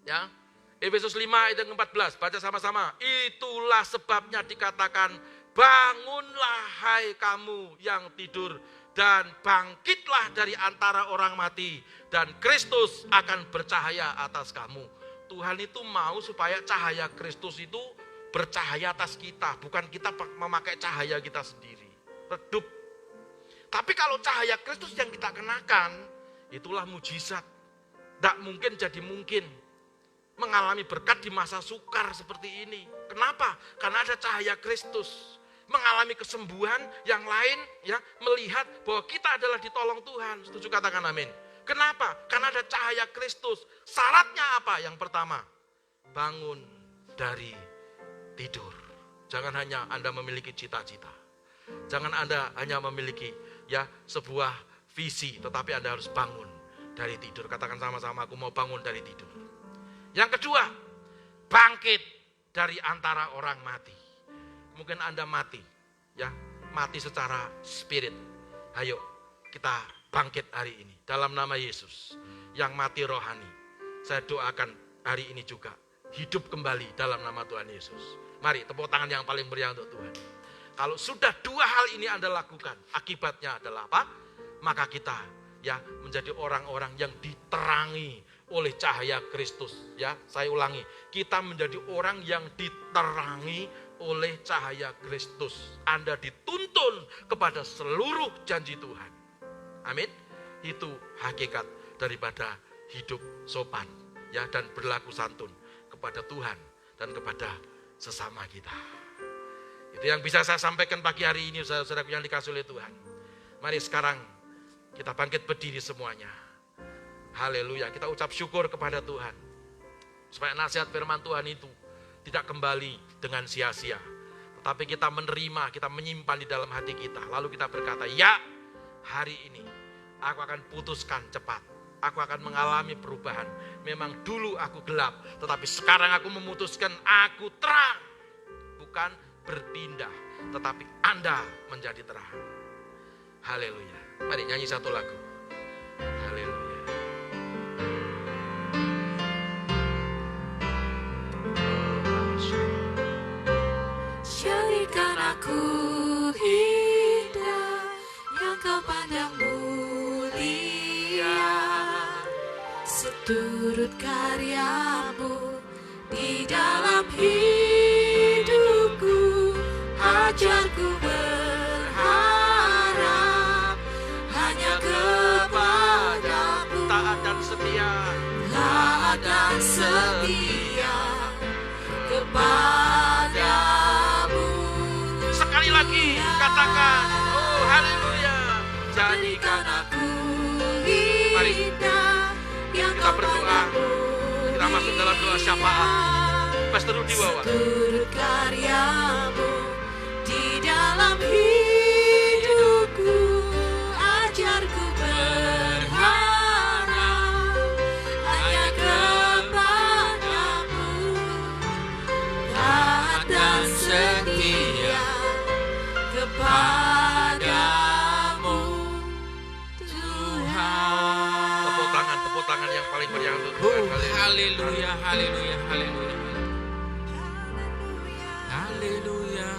Ya. Efesus 5 ayat 14. Baca sama-sama. Itulah sebabnya dikatakan, bangunlah hai kamu yang tidur, dan bangkitlah dari antara orang mati, dan Kristus akan bercahaya atas kamu. Tuhan itu mau supaya cahaya Kristus itu bercahaya atas kita, bukan kita memakai cahaya kita sendiri. Redup. Tapi kalau cahaya Kristus yang kita kenakan, itulah mujizat. Tidak mungkin jadi mungkin mengalami berkat di masa sukar seperti ini. Kenapa? Karena ada cahaya Kristus. Mengalami kesembuhan yang lain, ya, melihat bahwa kita adalah ditolong Tuhan. Setuju, katakan amin. Kenapa? Karena ada cahaya Kristus. Syaratnya apa? Yang pertama, bangun dari tidur. Jangan hanya Anda memiliki cita-cita. Jangan Anda hanya memiliki, ya, sebuah visi, tetapi Anda harus bangun dari tidur. Katakan sama-sama, aku mau bangun dari tidur. Yang kedua, bangkit dari antara orang mati. Mungkin Anda mati, ya, mati secara spirit. Ayo, kita bangkit hari ini dalam nama Yesus. Yang mati rohani, saya doakan hari ini juga hidup kembali dalam nama Tuhan Yesus. Mari tepuk tangan yang paling meriah untuk Tuhan. Kalau sudah dua hal ini Anda lakukan, akibatnya adalah apa? Maka kita, ya, menjadi orang-orang yang diterangi oleh cahaya Kristus. Ya, saya ulangi, kita menjadi orang yang diterangi oleh cahaya Kristus. Anda dituntun kepada seluruh janji Tuhan. Amin. Itu hakikat daripada hidup sopan, ya, dan berlaku santun kepada Tuhan dan kepada sesama kita. Itu yang bisa saya sampaikan pagi hari ini, saudara-saudaraku yang dikasihi oleh Tuhan. Mari sekarang kita bangkit berdiri semuanya. Haleluya, kita ucap syukur kepada Tuhan. Supaya nasihat firman Tuhan itu tidak kembali dengan sia-sia. Tetapi kita menerima, kita menyimpan di dalam hati kita. Lalu kita berkata, ya, hari ini aku akan putuskan cepat aku akan mengalami perubahan. Memang dulu aku gelap, tetapi sekarang aku memutuskan aku terang. Bukan berpindah, tetapi Anda menjadi terang. Haleluya. Mari nyanyi satu lagu. Haleluya. Jadikan aku indah yang kau pandang mulia, seturut karyamu di dalam hidupku. Ajarku berharap hanya kepadamu, Taat dan setia. taat dan setia kepadamu. Sekali lagi katakan, oh haleluya. Jadikan aku Mari, indah yang kita kau berdoa. pandang Kita masuk dalam doa syafaat. Pastor di bawah. seturut karyamu di dalam hidupku. Ajarku berharap hanya kepadamu, taat dan setia kepadamu, Tuhan. Tepuk tangan yang paling meriah untuk Tuhan. Haleluya, haleluya, haleluya. Haleluya.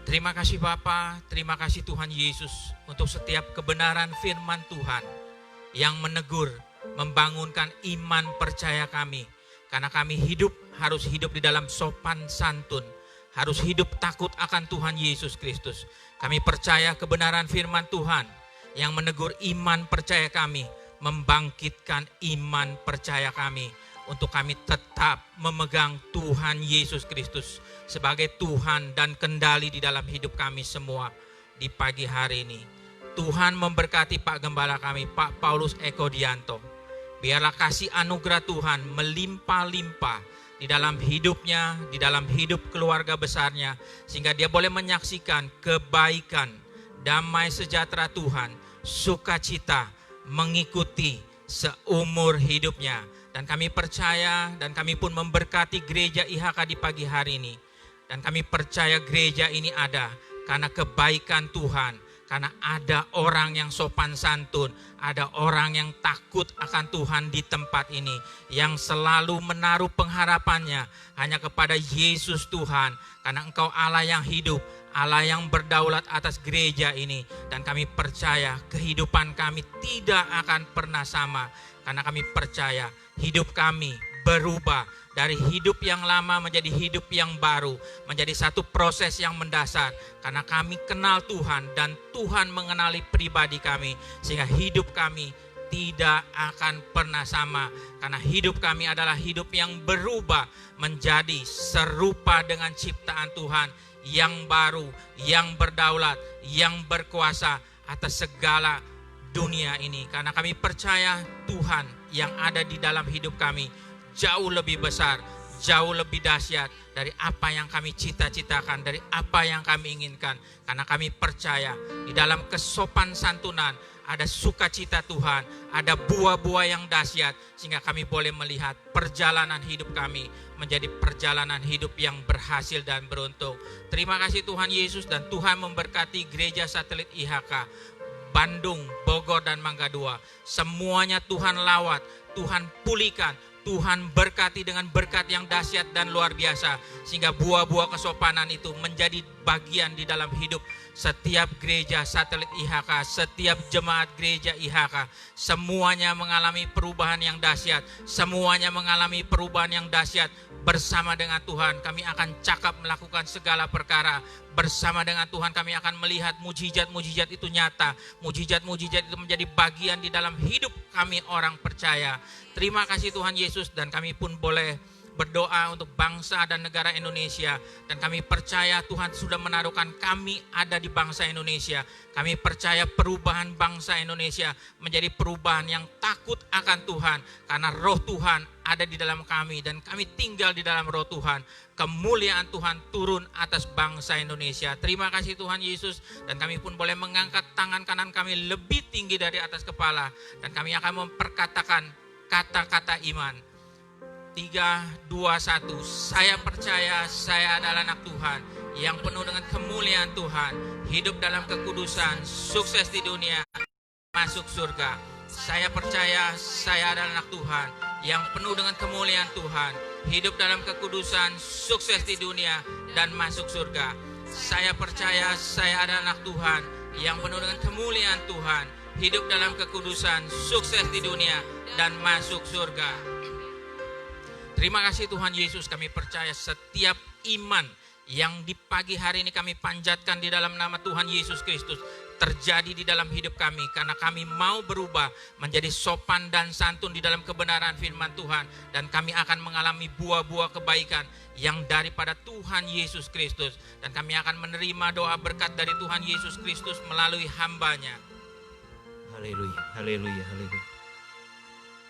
Terima kasih Bapa, terima kasih Tuhan Yesus untuk setiap kebenaran firman Tuhan yang menegur, membangunkan iman percaya kami. Karena kami harus hidup di dalam sopan santun, harus hidup takut akan Tuhan Yesus Kristus. Kami percaya kebenaran firman Tuhan yang menegur iman percaya kami, membangkitkan iman percaya kami untuk kami tetap memegang Tuhan Yesus Kristus sebagai Tuhan dan kendali di dalam hidup kami semua di pagi hari ini. Tuhan memberkati Pak Gembala kami, Pak Paulus Eko Dianto. Biarlah kasih anugerah Tuhan melimpah-limpah di dalam hidupnya, di dalam hidup keluarga besarnya, sehingga dia boleh menyaksikan kebaikan, damai sejahtera Tuhan, sukacita mengikuti seumur hidupnya. Dan kami percaya dan kami pun memberkati gereja IHK di pagi hari ini. Dan kami percaya gereja ini ada karena kebaikan Tuhan. Karena ada orang yang sopan santun, ada orang yang takut akan Tuhan di tempat ini, yang selalu menaruh pengharapannya hanya kepada Yesus Tuhan. Karena Engkau Allah yang hidup, Allah yang berdaulat atas gereja ini. Dan kami percaya kehidupan kami tidak akan pernah sama. Karena kami percaya hidup kami berubah dari hidup yang lama menjadi hidup yang baru, menjadi satu proses yang mendasar. Karena kami kenal Tuhan dan Tuhan mengenali pribadi kami, sehingga hidup kami tidak akan pernah sama. Karena hidup kami adalah hidup yang berubah menjadi serupa dengan ciptaan Tuhan yang baru, yang berdaulat, yang berkuasa atas segala dunia ini. Karena kami percaya Tuhan yang ada di dalam hidup kami jauh lebih besar, jauh lebih dahsyat dari apa yang kami cita-citakan, dari apa yang kami inginkan. Karena kami percaya di dalam kesopan santunan ada sukacita Tuhan, ada buah-buah yang dahsyat, sehingga kami boleh melihat perjalanan hidup kami menjadi perjalanan hidup yang berhasil dan beruntung. Terima kasih Tuhan Yesus, dan Tuhan memberkati gereja satelit IHK Bandung, Bogor, dan Mangga 2. Semuanya Tuhan lawat, Tuhan pulihkan, Tuhan berkati dengan berkat yang dahsyat dan luar biasa, sehingga buah-buah kesopanan itu menjadi bagian di dalam hidup setiap gereja satelit IHK, setiap jemaat gereja IHK. Semuanya mengalami perubahan yang dahsyat, semuanya mengalami perubahan yang dahsyat. Bersama dengan Tuhan kami akan cakap melakukan segala perkara. Bersama dengan Tuhan kami akan melihat mujizat-mujizat itu nyata. Mujizat-mujizat itu menjadi bagian di dalam hidup kami orang percaya. Terima kasih Tuhan Yesus, dan kami pun boleh berdoa untuk bangsa dan negara Indonesia. Dan kami percaya Tuhan sudah menaruhkan kami ada di bangsa Indonesia. Kami percaya perubahan bangsa Indonesia menjadi perubahan yang takut akan Tuhan. Karena roh Tuhan ada di dalam kami dan kami tinggal di dalam roh Tuhan. Kemuliaan Tuhan turun atas bangsa Indonesia. Terima kasih Tuhan Yesus. Dan kami pun boleh mengangkat tangan kanan kami lebih tinggi dari atas kepala. Dan kami akan memperkatakan kata-kata iman. 3, 2, 1. Saya percaya saya adalah anak Tuhan yang penuh dengan kemuliaan Tuhan, hidup dalam kekudusan, sukses di dunia, masuk surga. Saya percaya saya adalah anak Tuhan yang penuh dengan kemuliaan Tuhan, hidup dalam kekudusan, sukses di dunia, dan masuk surga. Saya percaya saya adalah anak Tuhan yang penuh dengan kemuliaan Tuhan, hidup dalam kekudusan, sukses di dunia, dan masuk surga. Terima kasih Tuhan Yesus, kami percaya setiap iman yang di pagi hari ini kami panjatkan di dalam nama Tuhan Yesus Kristus terjadi di dalam hidup kami, karena kami mau berubah menjadi sopan dan santun di dalam kebenaran firman Tuhan, dan kami akan mengalami buah-buah kebaikan yang daripada Tuhan Yesus Kristus, dan kami akan menerima doa berkat dari Tuhan Yesus Kristus melalui hamba-Nya. Haleluya, haleluya, haleluya.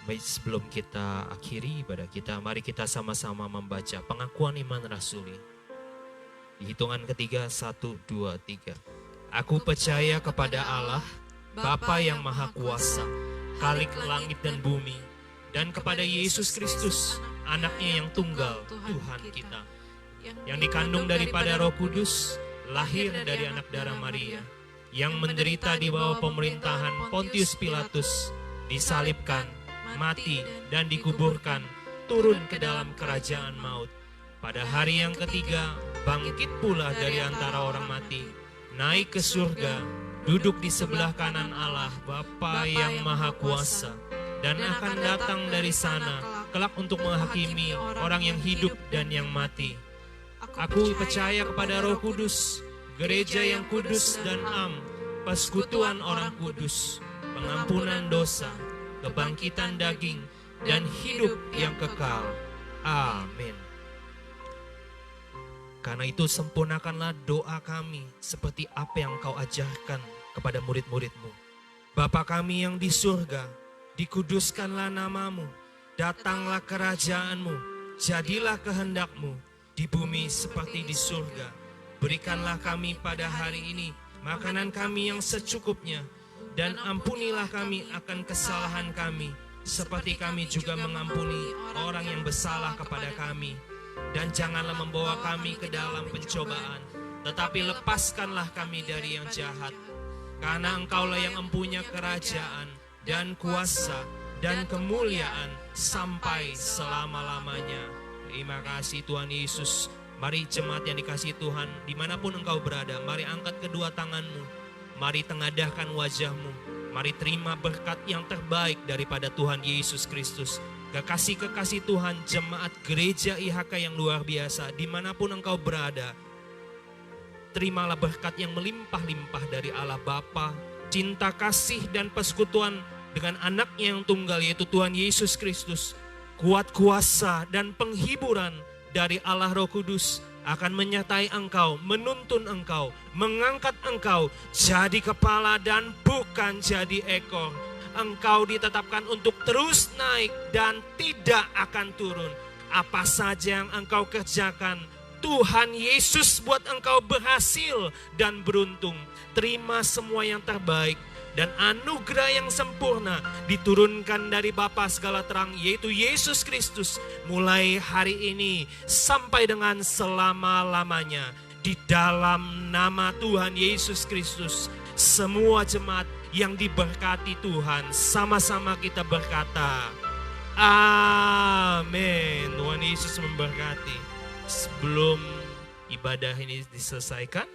Baik, sebelum kita akhiri ibadah kita, mari kita sama-sama membaca pengakuan iman rasuli. Di hitungan ketiga, 1, 2, 3. Aku percaya kepada Allah, Bapa yang Maha Kuasa, Khalik langit dan bumi, dan kepada Yesus Kristus, anaknya yang tunggal, Tuhan kita, yang dikandung daripada Roh Kudus, lahir dari anak darah Maria, yang menderita di bawah pemerintahan Pontius Pilatus, disalibkan, mati dan dikuburkan, turun ke dalam kerajaan maut. Pada hari yang ketiga, bangkit pula dari antara orang mati, naik ke surga, duduk di sebelah kanan Allah Bapa yang Maha Kuasa, dan akan datang dari sana kelak untuk menghakimi orang yang hidup dan yang mati. Aku percaya kepada Roh Kudus, gereja yang kudus dan am, persekutuan orang kudus, pengampunan dosa, kebangkitan daging, dan hidup yang kekal. Amin. Karena itu sempurnakanlah doa kami seperti apa yang Kau ajarkan kepada murid-murid-Mu. Bapa kami yang di surga, dikuduskanlah nama-Mu, datanglah kerajaan-Mu, jadilah kehendak-Mu di bumi seperti di surga. Berikanlah kami pada hari ini makanan kami yang secukupnya, dan ampunilah kami akan kesalahan kami, seperti kami juga mengampuni orang yang bersalah kepada kami. Dan janganlah membawa kami ke dalam pencobaan, tetapi lepaskanlah kami dari yang jahat. Karena Engkaulah yang mempunyai kerajaan, dan kuasa, dan kemuliaan, sampai selama-lamanya. Terima kasih Tuhan Yesus. Mari jemaat yang dikasihi Tuhan, dimanapun engkau berada, mari angkat kedua tanganmu. Mari tengadahkan wajahmu. Mari terima berkat yang terbaik daripada Tuhan Yesus Kristus. Kekasih-kekasih Tuhan, jemaat gereja IHK yang luar biasa, dimanapun engkau berada, terimalah berkat yang melimpah-limpah dari Allah Bapa, cinta kasih dan persekutuan dengan anaknya yang tunggal yaitu Tuhan Yesus Kristus, kuat kuasa dan penghiburan dari Allah Roh Kudus akan menyertai engkau, menuntun engkau, mengangkat engkau jadi kepala dan bukan jadi ekor. Engkau ditetapkan untuk terus naik dan tidak akan turun. Apa saja yang engkau kerjakan, Tuhan Yesus buat engkau berhasil dan beruntung. Terima semua yang terbaik dan anugerah yang sempurna diturunkan dari Bapa segala terang yaitu Yesus Kristus mulai hari ini sampai dengan selama-lamanya. Di dalam nama Tuhan Yesus Kristus, semua jemaat yang diberkati Tuhan, sama-sama kita berkata, amin. Tuhan Yesus memberkati. Sebelum ibadah ini diselesaikan,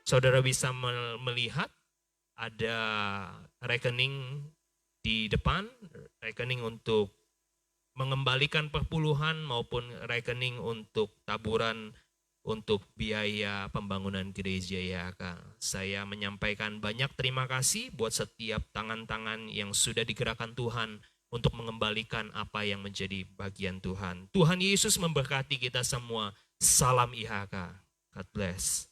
saudara bisa melihat ada rekening di depan, rekening untuk mengembalikan perpuluhan maupun rekening untuk taburan untuk biaya pembangunan gereja IHK. Saya menyampaikan banyak terima kasih buat setiap tangan-tangan yang sudah digerakkan Tuhan untuk mengembalikan apa yang menjadi bagian Tuhan. Tuhan Yesus memberkati kita semua. Salam IHK. God bless.